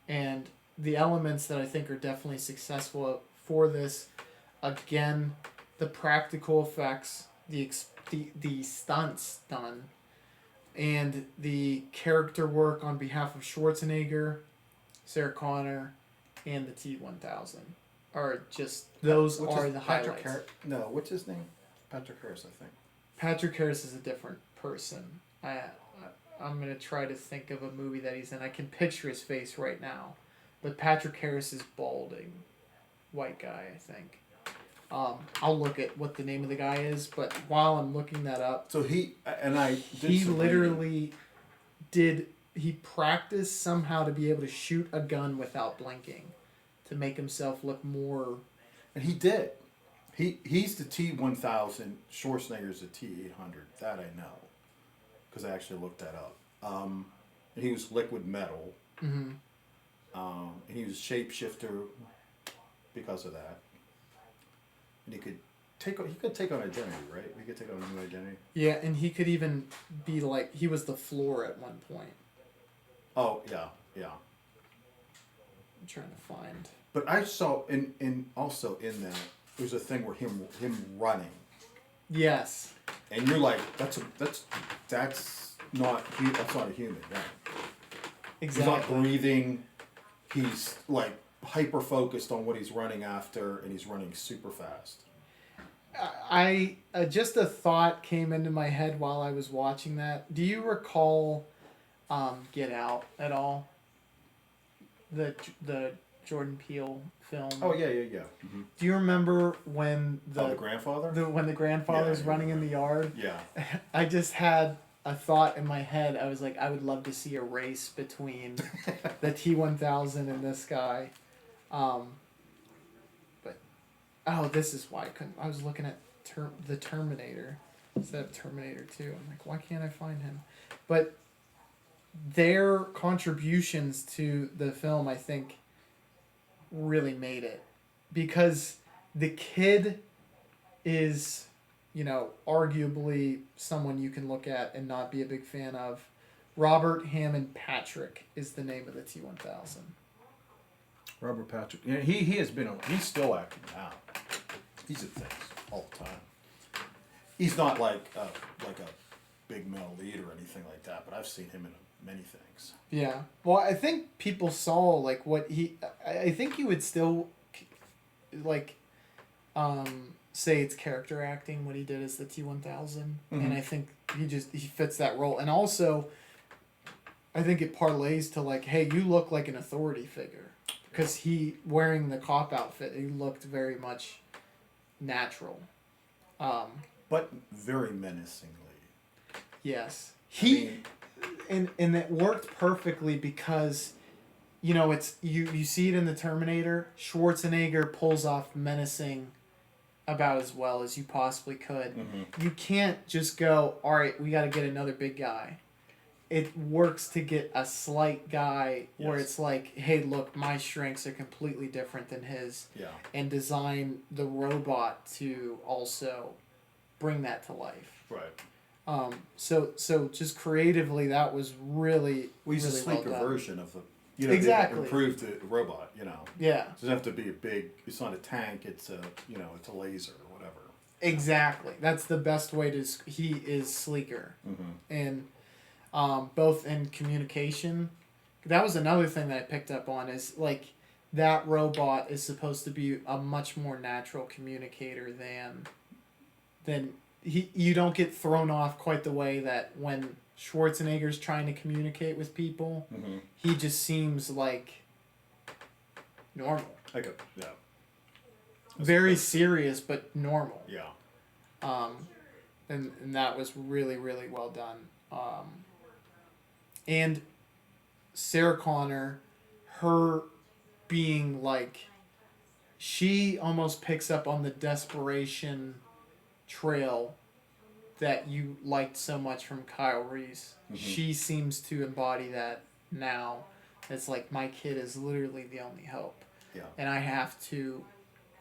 and the elements that I think are definitely successful for this, again, the practical effects, the stunts done, and the character work on behalf of Schwarzenegger, Sarah Connor, and the T-1000 are just, those are the highlights. What's his name? Patrick Harris, I think. Patrick Harris is a different person. I'm going to try to think of a movie that he's in. I can picture his face right now. But Patrick Harris is balding. White guy, I think. I'll look at what the name of the guy is, but while I'm looking that up... So he practiced somehow to be able to shoot a gun without blinking. to make himself look more. And he did. He's the T-1000. Schwarzenegger's the T-800. That I know, because I actually looked that up. And he was liquid metal. Mm-hmm. And he was a shapeshifter because of that. And he could take on identity, right? He could take on a new identity. Yeah, and he could even be like, he was the Floor at one point. Oh yeah. I'm trying to find. But I saw also in that there's a thing where him running, Yes. and you're like, that's not a human. Right? Exactly. He's not breathing. He's like hyper focused on what he's running after, and he's running super fast. I just a thought came into my head while I was watching that. Do you recall Get Out at all? The Jordan Peele film. Oh yeah. Mm-hmm. Do you remember when the grandfather? when the grandfather's running in the yard? Yeah. I just had a thought in my head. I was like, I would love to see a race between the T-1000 and this guy. But this is why I couldn't. I was looking at the Terminator instead of Terminator 2. I'm like, why can't I find him? But their contributions to the film, I think, really made it, because the kid is, arguably someone you can look at and not be a big fan of. Robert Hammond Patrick is the name of the T-1000. Robert Patrick. Yeah, he has been. He's still acting now. He's in things all the time. He's not like a big male lead or anything like that, but I've seen him in many things. Yeah. Well, I think people saw like what he. I think he would still, like, say it's character acting what he did as the T-1000, Mm-hmm. and I think he fits that role, and also, I think it parlays to like, hey, you look like an authority figure, because he wearing the cop outfit, he looked very much natural. But very menacingly. Yes. And it worked perfectly because, it's you see it in the Terminator. Schwarzenegger pulls off menacing about as well as you possibly could. Mm-hmm. You can't just go, all right, we got to get another big guy. It works to get a slight guy where it's like, hey, look, my strengths are completely different than his. Yeah. And design the robot to also bring that to life. Right. So just creatively, that was really, he's really a sleeker well done. version of the, exactly. improved the robot, Yeah. It doesn't have to be a big, it's not a tank, it's a, it's a laser or whatever. Exactly. That's the best way to, he is sleeker. Mm-hmm. And both in communication, that was another thing that I picked up on, is like, that robot is supposed to be a much more natural communicator than you don't get thrown off quite the way that when Schwarzenegger's trying to communicate with people, mm-hmm. he just seems like normal. Yeah. Very serious, but normal. Yeah. And that was really, really well done. And Sarah Connor, her being like, she almost picks up on the desperation trail that you liked so much from Kyle Reese. Mm-hmm. She seems to embody that now. It's like, my kid is literally the only hope. Yeah. And I have to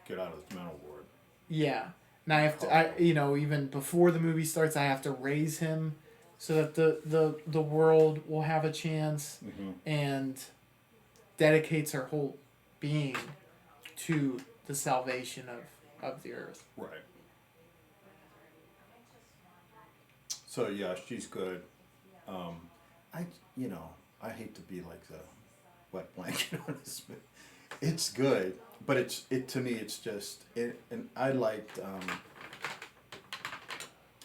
get out of the mental ward. Yeah. And I have to, even before the movie starts, I have to raise him so that the world will have a chance, mm-hmm. and dedicates her whole being to the salvation of the earth. Right. So yeah, she's good. I hate to be like the wet blanket on this, but it's good. But to me it's just and I liked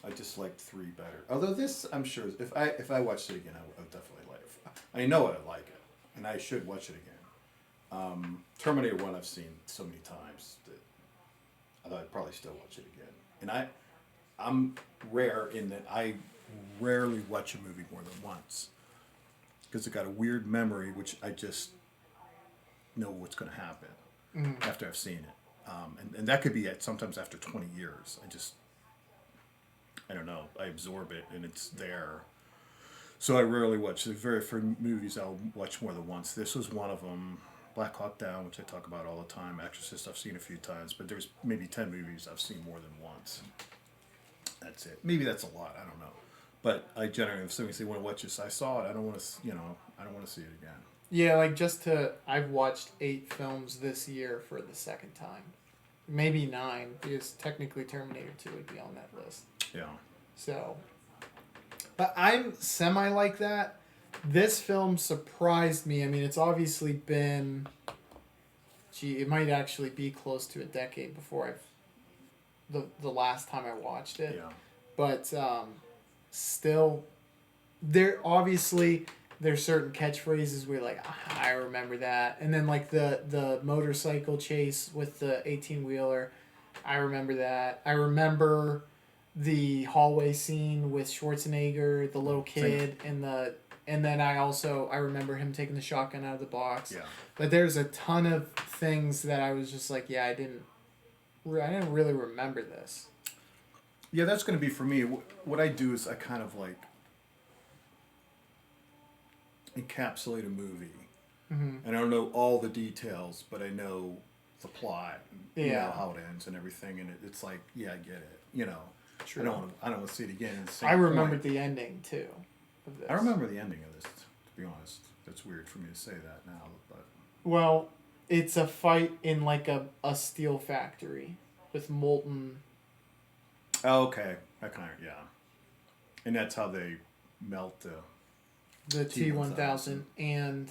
I just liked 3 better. Although this, I'm sure, if I watched it again, I would definitely like it. I know I'd like it, and I should watch it again. Terminator 1 I've seen so many times that I'd probably still watch it again. And I'm rare in that I rarely watch a movie more than once, because I got a weird memory, which I just know what's going to happen. after I've seen it, and that could be sometimes after 20 years. I don't know. I absorb it and it's there. So I rarely watch. The very few movies I'll watch more than once. This was one of them. Black Hawk Down, which I talk about all the time. Exorcist I've seen a few times, but there's maybe 10 movies I've seen more than once. That's it. Maybe that's a lot. I don't know. But I generally, if somebody say, "Want to watch this?" I saw it. I don't want to. I don't want to see it again. Yeah, like I've watched 8 films this year for the second time. Maybe 9, because technically Terminator 2 would be on that list. Yeah. So, but I'm semi like that. This film surprised me. I mean, it's obviously been, it might actually be close to a decade before the last time I watched it. Yeah. But still, there's certain catchphrases where you're like, I remember that. And then like the motorcycle chase with the 18-wheeler, I remember that. I remember the hallway scene with Schwarzenegger, the little kid, and then I remember him taking the shotgun out of the box. Yeah. But there's a ton of things that I was just like, yeah, I didn't really remember this. Yeah, that's going to be for me. What I do is I kind of like encapsulate a movie. And I don't know all the details, but I know the plot, and, you know, how it ends and everything, and it's like, yeah, I get it. True. I don't want to see it again. I remembered the ending too of this. I remember the ending of this, to be honest. That's weird for me to say that now, but well, it's a fight in like a steel factory with molten. Oh, okay. That kind of, yeah. And that's how they melt the T-1000 and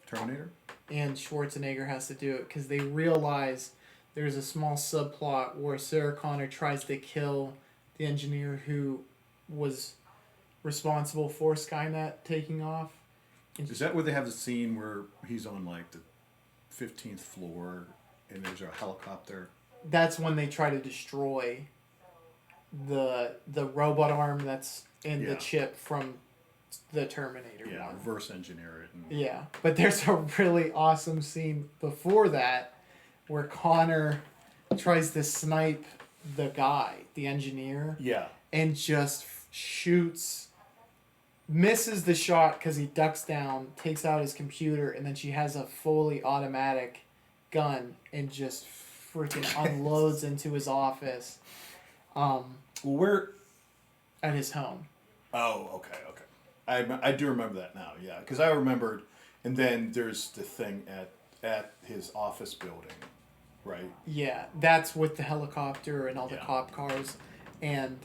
Terminator? And Schwarzenegger has to do it because they realize there's a small subplot where Sarah Connor tries to kill the engineer who was responsible for Skynet taking off. Is that where they have the scene where he's on like the 15th floor and there's a helicopter? That's when they try to destroy the robot arm that's in the chip from the Terminator. Yeah, one. reverse engineer it. Yeah, but there's a really awesome scene before that where Connor tries to snipe the guy, the engineer. Yeah. And just misses the shot because he ducks down, takes out his computer, and then she has a fully automatic gun and just freaking unloads into his office. Where? At his home. Oh, okay. I do remember that now, yeah. Because I remembered, and then there's the thing at his office building, right? Yeah, that's with the helicopter and all the cop cars, and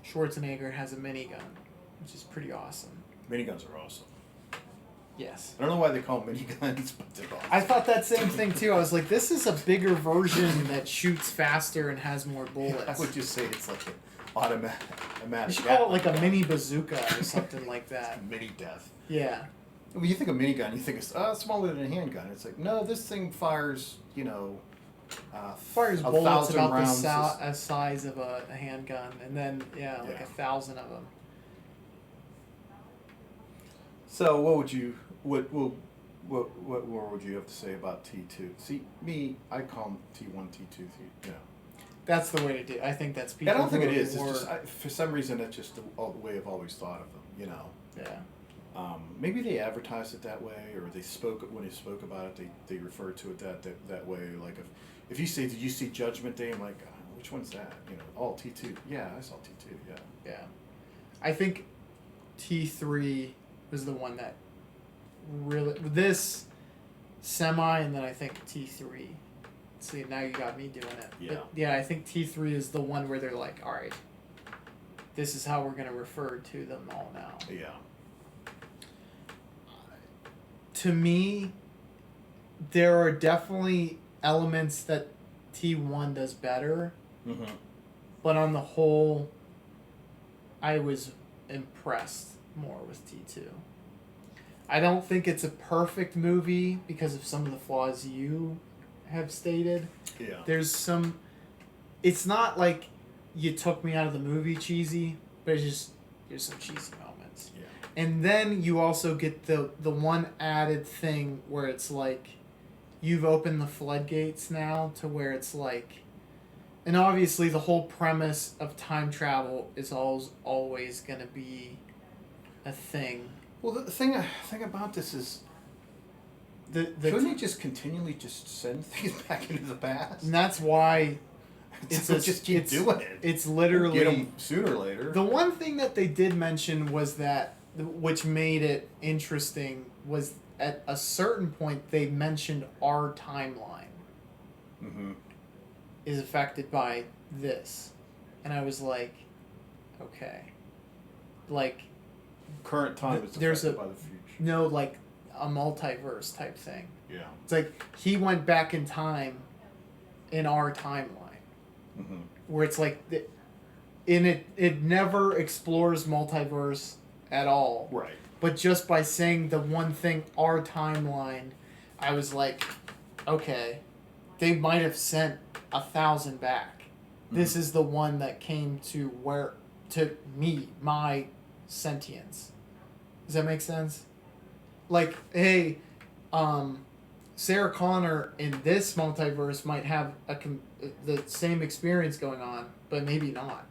Schwarzenegger has a minigun, which is pretty awesome. Miniguns are awesome. Yes. I don't know why they call them miniguns, but they're awesome. I thought that same thing too. I was like, this is a bigger version that shoots faster and has more bullets. I would just say it's like an automatic. You should call it like a mini bazooka or something like that. Mini death. Yeah. When you think of minigun, you think it's smaller than a handgun. It's like, no, this thing fires, fires bullets about rounds the size of a handgun, and then like 1,000 of them. So what would you more would you have to say about T2? See, me, I call them T1, T2, That's the way to do it. I think that's people. I don't think it is. It's just for some reason that's just the way I've always thought of them. Yeah. Maybe they advertised it that way, or they spoke about it. They referred to it that way. Like if you say, "Did you see Judgment Day?" I'm like, which one's that? Oh, T2. Yeah, I saw T2. Yeah. Yeah. I think T3 was the one that really this semi, and then I think T3. See, now you got me doing it. Yeah. But yeah, I think T3 is the one where they're like, all right, this is how we're going to refer to them all now. Yeah. To me, there are definitely elements that T1 does better. Mm-hmm. But on the whole, I was impressed more with T2. I don't think it's a perfect movie because of some of the flaws you have stated. Yeah. It's not like you took me out of the movie cheesy, but it's just there's some cheesy moments. Yeah. And then you also get the one added thing where it's like you've opened the floodgates now to where it's like, and obviously the whole premise of time travel is always going to be a thing. Well, the thing about this is, couldn't he just continually just send things back into the past? And that's why just keep doing it. It's literally get him sooner or later. The one thing that they did mention was that, which made it interesting, was at a certain point they mentioned our timeline is affected by this, and I was like, okay, like current time is affected by the future. No, like a multiverse type thing. Yeah, it's like he went back in time in our timeline, where it's like it never explores multiverse at all. Right. But just by saying the one thing, our timeline, I was like, okay, they might have sent 1,000 back. This is the one that came to me, my sentience. Does that make sense? Like, hey, Sarah Connor in this multiverse might have the same experience going on, but maybe not.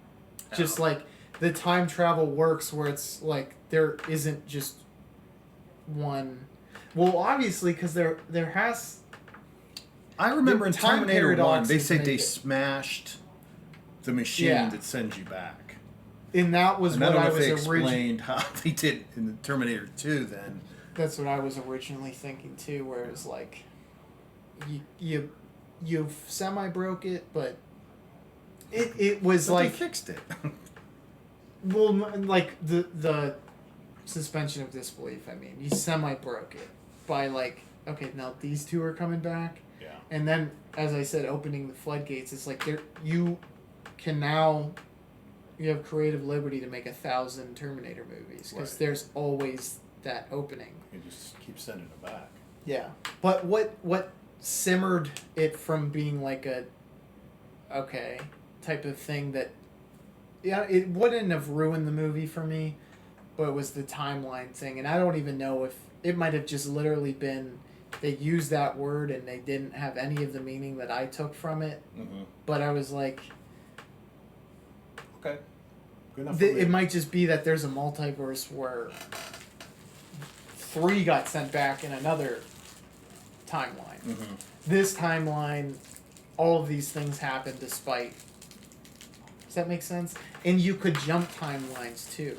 Just like the time travel works where it's like there isn't just one. Well, obviously, because there has. I remember in Terminator 1, they said they it. smashed the machine that sends you back. And that was what I was originally. Explained how they did in the Terminator 2 then. That's what I was originally thinking too, where it was like, you semi broke it, but it was but like they fixed it. Well, like the suspension of disbelief. I mean, you semi broke it by like, okay, now these two are coming back. Yeah. And then, as I said, opening the floodgates. It's like you have creative liberty to make 1,000 Terminator movies because there's always that opening. You just keep sending it back. Yeah, but what simmered it from being like a type of thing that, yeah, it wouldn't have ruined the movie for me, but it was the timeline thing, and I don't even know if it might have just literally been they used that word and they didn't have any of the meaning that I took from it. But I was like, okay, good enough. It might just be that there's a multiverse where 3 got sent back in another timeline. This timeline, all of these things happen despite. Does that make sense? And you could jump timelines too.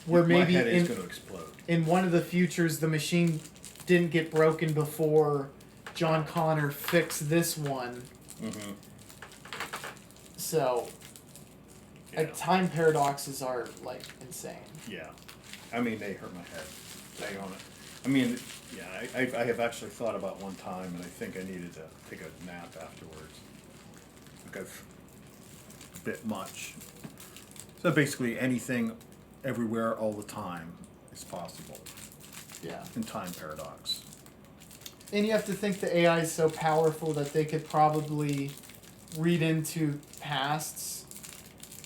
Where maybe my head is going to explode. In one of the futures, the machine didn't get broken before John Connor fixed this one. So, time paradoxes are like insane. Yeah, I mean they hurt my head. They own it. I mean, yeah, I have actually thought about one time, and I think I needed to take a nap afterwards. Like I've a bit much. So basically, anything, everywhere, all the time is possible. Yeah. In time paradox. And you have to think the AI is so powerful that they could probably read into pasts,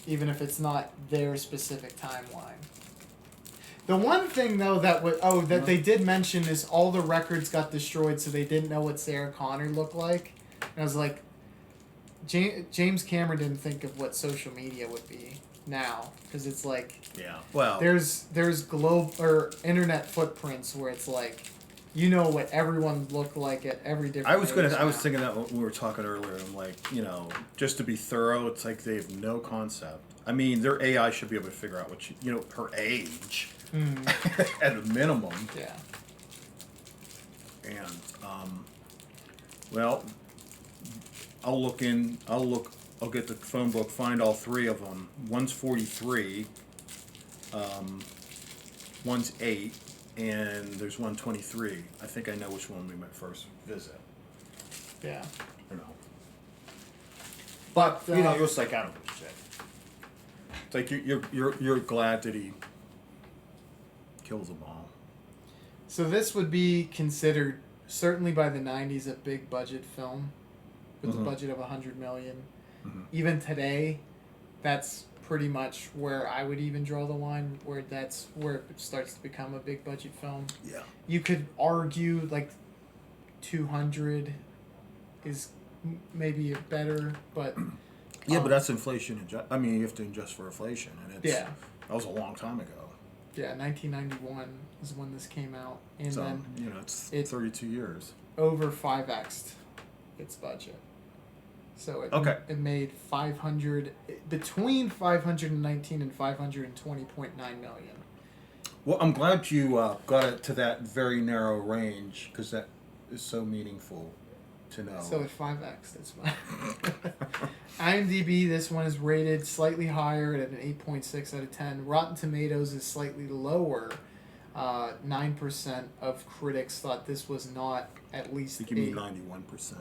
even if it's not their specific timeline. The one thing though that they did mention is all the records got destroyed, so they didn't know what Sarah Connor looked like. And I was like, James Cameron didn't think of what social media would be now, because it's like, there's globe or internet footprints where it's like, you know what everyone looked like at every different. I was thinking that when we were talking earlier. I'm like, just to be thorough, it's like they have no concept. I mean, their AI should be able to figure out what her age, at a minimum. Yeah. And I'll get the phone book, find all 3 of them. One's 43, one's 8, and there's one 23. I think I know which one we might first visit. Yeah. But you're just like, I don't give a shit. It's like you're glad that he kills them all. So this would be considered, certainly by the 90s, a big budget film with a budget of $100 million. Even today, that's pretty much where I would even draw the line, where that's where it starts to become a big budget film. Yeah. You could argue like 200 is maybe better, but Yeah, but that's inflation. I mean, you have to adjust for inflation, and it's yeah, that was a long time ago. yeah. 1991 is when this came out, and So then it's it- 32 years. over 5x'd its budget. So it made 500 between 519 and 520.9 million. Well, I'm glad you got it to that very narrow range because that is so meaningful to know. So at 5x, that's fine. IMDb, this one is rated slightly higher at an 8.6 out of 10. Rotten Tomatoes is slightly lower. 9% of critics thought this was not at least I think you mean 91%.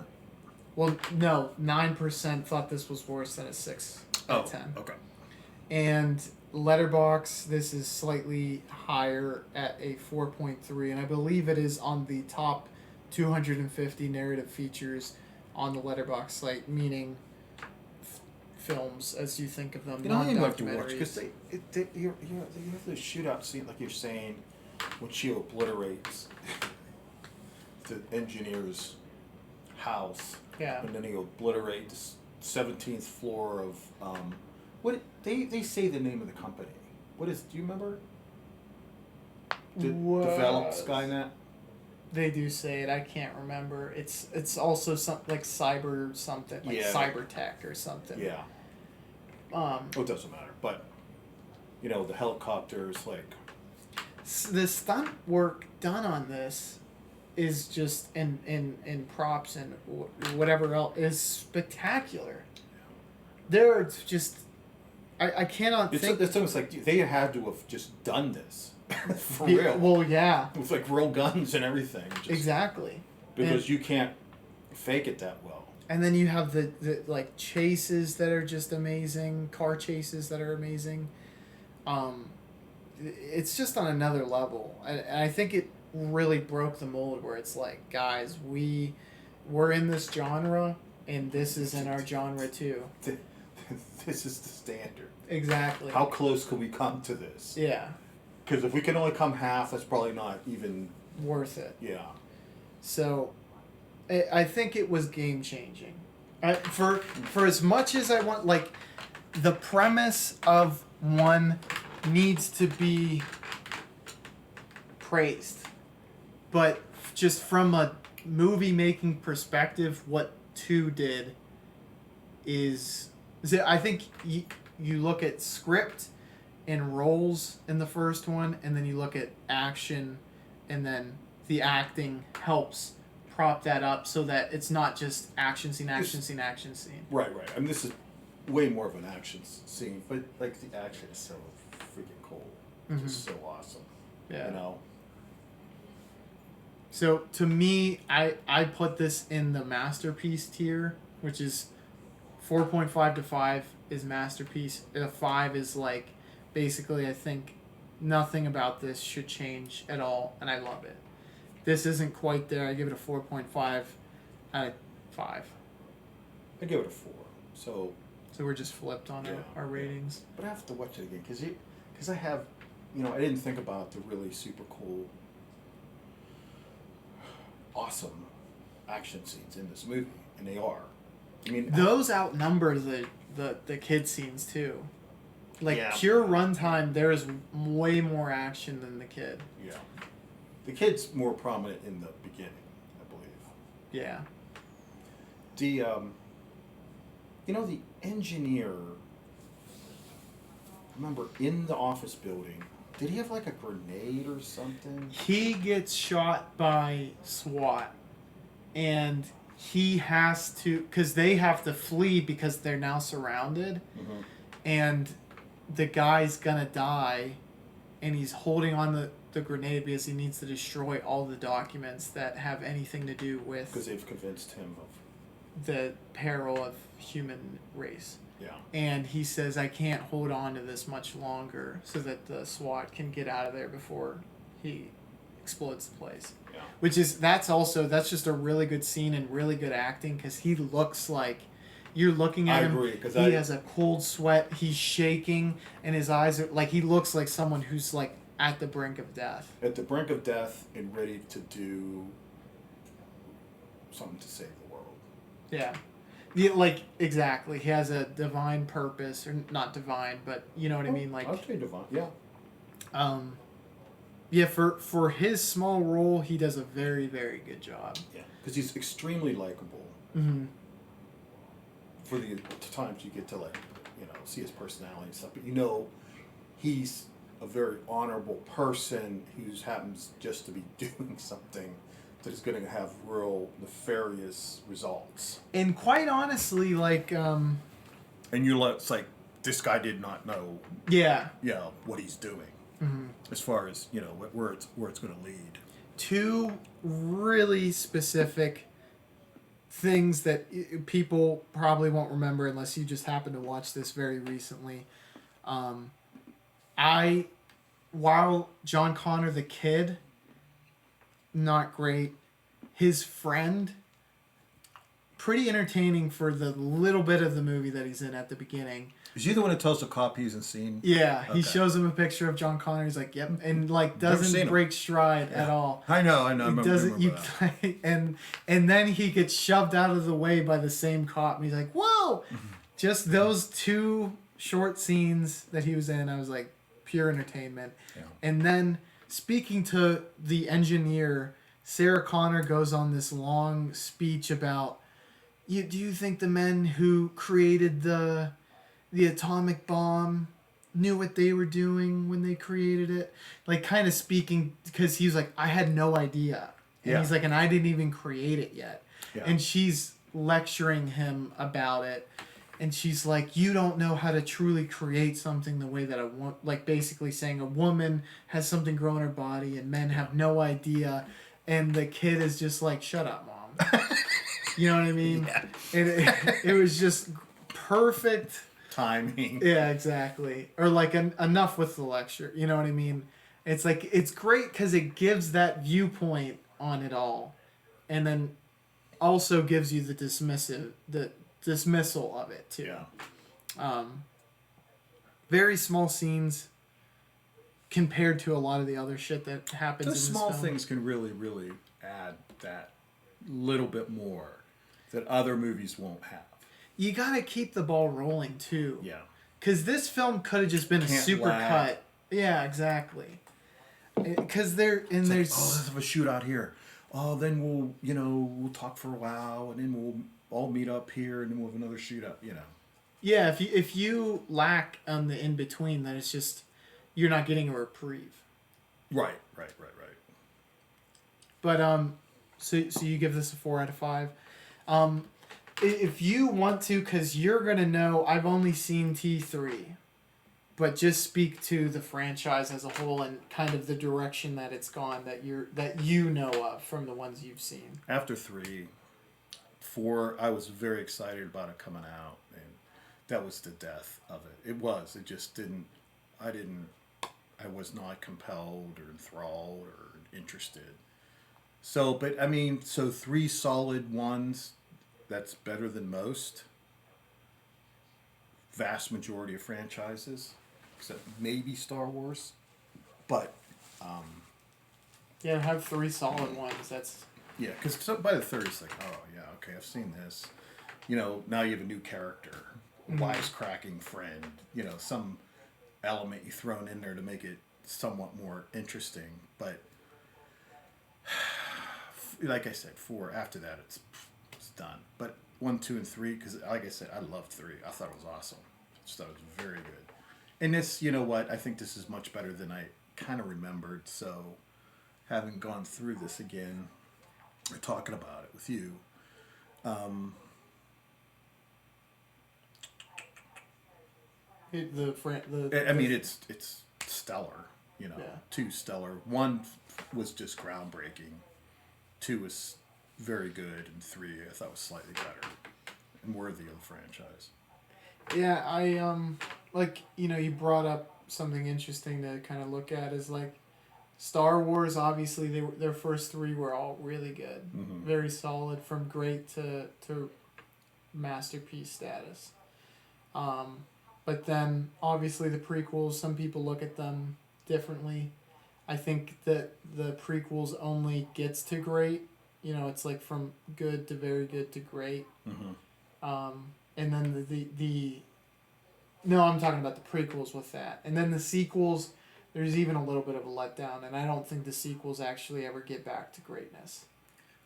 Well, no, 9% thought this was worse than a 6 out of 10. Okay. And Letterboxd, this is slightly higher at a 4.3, and I believe it is on the top 250 narrative features on the Letterboxd site, meaning films as you think of them, You know, I like to watch non-documentaries. because you have the shootout scene, like you're saying, when she obliterates the engineer's house, Yeah. and then he obliterates 17th floor of what they say the name of the company. What is? Do you remember? Developed Skynet. They do say it. I can't remember. It's also something like cyber something, like cyber tech or something. Yeah. It doesn't matter, but the helicopters, like The stunt work done on this is just in props and whatever else is spectacular. They're just I cannot think. It's almost like they had to have just done this for real. Well, yeah, with like real guns and everything. exactly. Because you can't fake it that well. And then you have the like chases that are just amazing, car chases that are amazing. It's just on another level, and I think it really broke the mold where it's like, guys, we're in this genre, and this is in our genre too. This is the standard. Exactly. How close can we come to this? Yeah. Because if we can only come half, that's probably not even Worth it. Yeah. So, I think it was game changing. For as much as I want, like, the premise of one needs to be praised, but just from a movie making perspective, what 2 did is I think you look at script and roles in the first one, and then you look at action, and then the acting helps prop that up so that it's not just action scene. Right. I mean, this is way more of an action scene, but like the action is so freaking cool. Mm-hmm. It's so awesome. Yeah. So to me, I put this in the masterpiece tier, which is 4.5 to 5 is masterpiece. A 5 is like basically I think nothing about this should change at all, and I love it. This isn't quite there. I give it a 4.5 out of 5. I give it a 4. So we're just flipped on our ratings. But I have to watch it again because I have, I didn't think about the really super cool, awesome action scenes in this movie, and they are. I mean, those outnumber the kid scenes too. Like pure runtime, there is way more action than the kid. Yeah, the kid's more prominent in the beginning, I believe. Yeah. The engineer. Remember, in the office building, did he have like a grenade or something? He gets shot by SWAT, and he has to, because they have to flee because they're now surrounded, and the guy's gonna die, and he's holding on the grenade because he needs to destroy all the documents that have anything to do with, because they've convinced him of the peril of human race. Yeah. And he says, I can't hold on to this much longer so that the SWAT can get out of there before he explodes the place. Yeah. Which is, that's just a really good scene and really good acting, because he looks like you're looking at I him. agree, 'cause he has a cold sweat. He's shaking, and his eyes are like he looks like someone who's like at the brink of death. At the brink of death and ready to do something to save the world. Yeah. Yeah, like exactly. He has a divine purpose, or not divine, but you know what I mean. Like, I'll say divine. Yeah. Yeah, for his small role, he does a very very good job. Yeah, because he's extremely likable. Mm-hmm. For the times you get to see his personality and stuff, but he's a very honorable person who happens just to be doing something that is going to have real nefarious results. And quite honestly, like, and it's like this guy did not know, what he's doing, as far as where it's going to lead. Two really specific things that people probably won't remember unless you just happen to watch this very recently. While John Connor the kid, not great. His friend, pretty entertaining for the little bit of the movie that he's in at the beginning. Is he the one that tells the cop he's in scene? Yeah, Okay. He shows him a picture of John Connor. He's like, "Yep," and like doesn't break stride at all. I know. I remember that. and then he gets shoved out of the way by the same cop, and he's like, "Whoa!" Just those two short scenes that he was in, I was like, pure entertainment. Yeah. And then speaking to the engineer, Sarah Connor goes on this long speech about, do you think the men who created the atomic bomb knew what they were doing when they created it? Like, kind of speaking, because he was like, I had no idea. And he's like, and I didn't even create it yet. Yeah. And she's lecturing him about it. And she's like, you don't know how to truly create something the way that I want. Like, basically saying a woman has something grow in her body and men have no idea. And the kid is just like, shut up, Mom. You know what I mean? Yeah. And it was just perfect timing. Yeah, exactly. Or like enough with the lecture. You know what I mean? It's like, it's great because it gives that viewpoint on it all. And then also gives you the dismissal of it too. Yeah. Very small scenes compared to a lot of the other shit that happens in this film. The small things can really, really add that little bit more that other movies won't have. You gotta keep the ball rolling too. Yeah. Because this film could have just been a super cut. Yeah, exactly. Because there's let's have a shootout here. Oh, then we'll talk for a while, and then we'll all meet up here, and then we'll have another shootout. Yeah, if you lack on the in between, then it's just you're not getting a reprieve. Right. But so you give this a 4 out of 5. If you want to, because you're gonna know, I've only seen T3, but just speak to the franchise as a whole and kind of the direction that it's gone that you know of from the ones you've seen. After 3, 4, I was very excited about it coming out, and that was the death of it. It was. It just didn't. I was not compelled or enthralled or interested. So, but I mean, 3 solid ones. That's better than most. Vast majority of franchises, except maybe Star Wars, but. Yeah, have 3 solid ones. That's. Yeah, because by the third, it's like, oh yeah, okay, I've seen this. Now you have a new character, a wisecracking friend. Some element you thrown in there to make it somewhat more interesting. But like I said, 4 after that, it's done. But 1, 2, and 3, because like I said, I loved 3. I thought it was awesome. I just thought it was very good. And this, you know what? I think this is much better than I kind of remembered. So, having gone through this again, or talking about it with you, it's stellar. Yeah. 2 stellar. 1 was just groundbreaking. 2 was very good, and 3 I thought was slightly better and worthy of the franchise. Yeah, I you brought up something interesting to kind of look at is like Star Wars. Obviously, their first 3 were all really good, very solid, from great to masterpiece status. But then obviously the prequels, some people look at them differently. I think that the prequels only gets to great. You know, it's like from good to very good to great. And then the no, I'm talking about the prequels with that. And then the sequels, there's even a little bit of a letdown, and I don't think the sequels actually ever get back to greatness,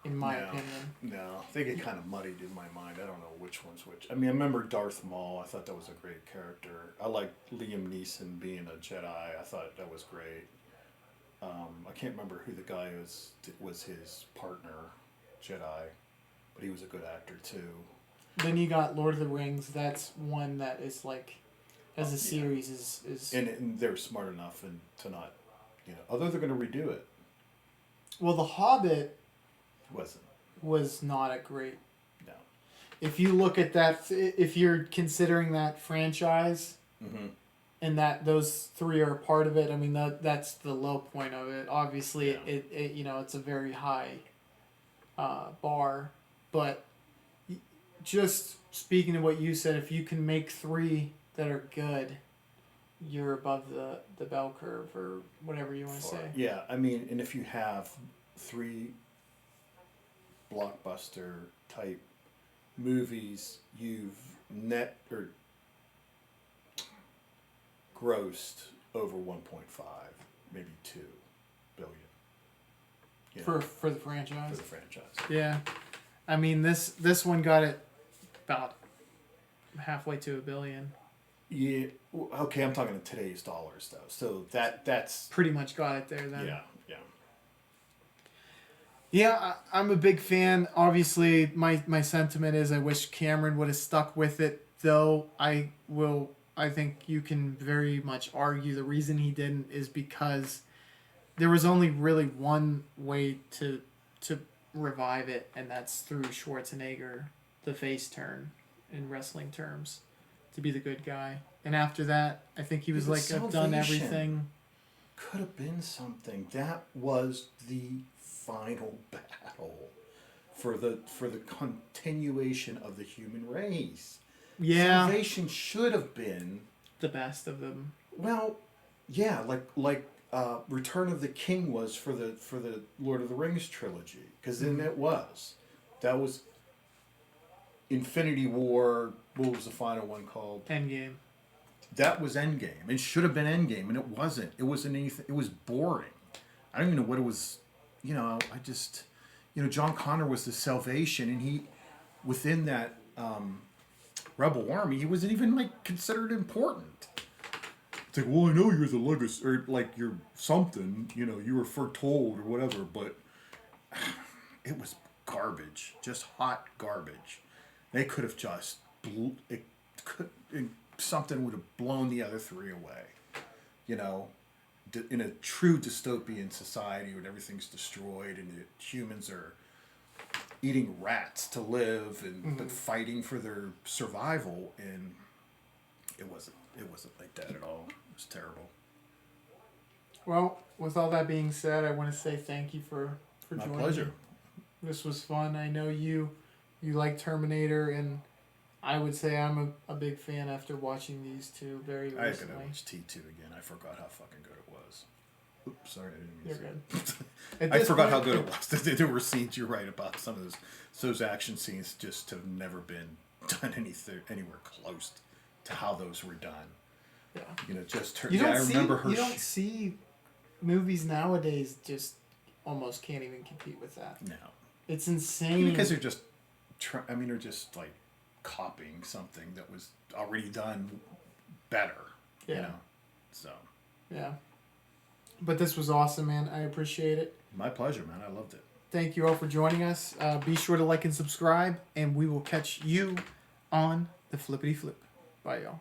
in my opinion. No, they get kind of muddied in my mind. I don't know which one's which. I mean, I remember Darth Maul. I thought that was a great character. I liked Liam Neeson being a Jedi. I thought that was great. I can't remember who the guy was his partner, Jedi, but he was a good actor too. Then you got Lord of the Rings. That's one that is like, as a series, is and they're smart enough to not, although they're going to redo it. Well, The Hobbit Wasn't. Was not a great. No. If you look at that, if you're considering that franchise, and that those three are a part of it, I mean that's the low point of it. Obviously, it it's a very high bar, but just speaking of what you said, if you can make three that are good, you're above the bell curve or whatever you want to say. Yeah, I mean, and if you have three blockbuster type movies, you've grossed over 1.5, maybe 2 billion. For the franchise. For the franchise. Yeah, I mean this one got it about halfway to $1 billion. Yeah. Okay, I'm talking in today's dollars though. So that's pretty much got it there then. Yeah. Yeah, I'm a big fan. Obviously, my sentiment is I wish Cameron would have stuck with it, though I think you can very much argue the reason he didn't is because there was only really one way to revive it, and that's through Schwarzenegger, the face turn in wrestling terms, to be the good guy. And after that, I think he was like, I've done everything. Could have been something. That was the final battle for the continuation of the human race. Yeah. Salvation should have been the best of them. Well, yeah, like Return of the King was for the Lord of the Rings trilogy, because then that was Infinity War. What was the final one called? Endgame. That was Endgame. It should have been Endgame, and it wasn't. It wasn't anything. It was boring. I don't even know what it was. John Connor was the salvation, and he, within that Rebel Army, he wasn't even considered important. It's like, well, I know you're the legacy, or you're something. You were foretold or whatever, but it was garbage, just hot garbage. They could have just something would have blown the other three away. In a true dystopian society when everything's destroyed and the humans are eating rats to live but fighting for their survival, and it wasn't like that at all. It was terrible. Well, with all that being said, I want to say thank you for joining me. My pleasure. This was fun. I know you like Terminator, and I would say I'm a big fan after watching these two very recently. I gotta watch T2 again. I forgot how fucking good it was. Oops, sorry, I didn't mean to say You're good. I forgot how good it was. There were scenes, you're right, about some of those action scenes just have never been done anywhere close to how those were done. Yeah. I remember her. You don't see movies nowadays just almost can't even compete with that. No. It's insane. Because they're just, they're just copying something that was already done better. Yeah. So. Yeah. But this was awesome, man. I appreciate it. My pleasure, man. I loved it. Thank you all for joining us. Be sure to like and subscribe, and we will catch you on the Flippity Flip. Bye, y'all.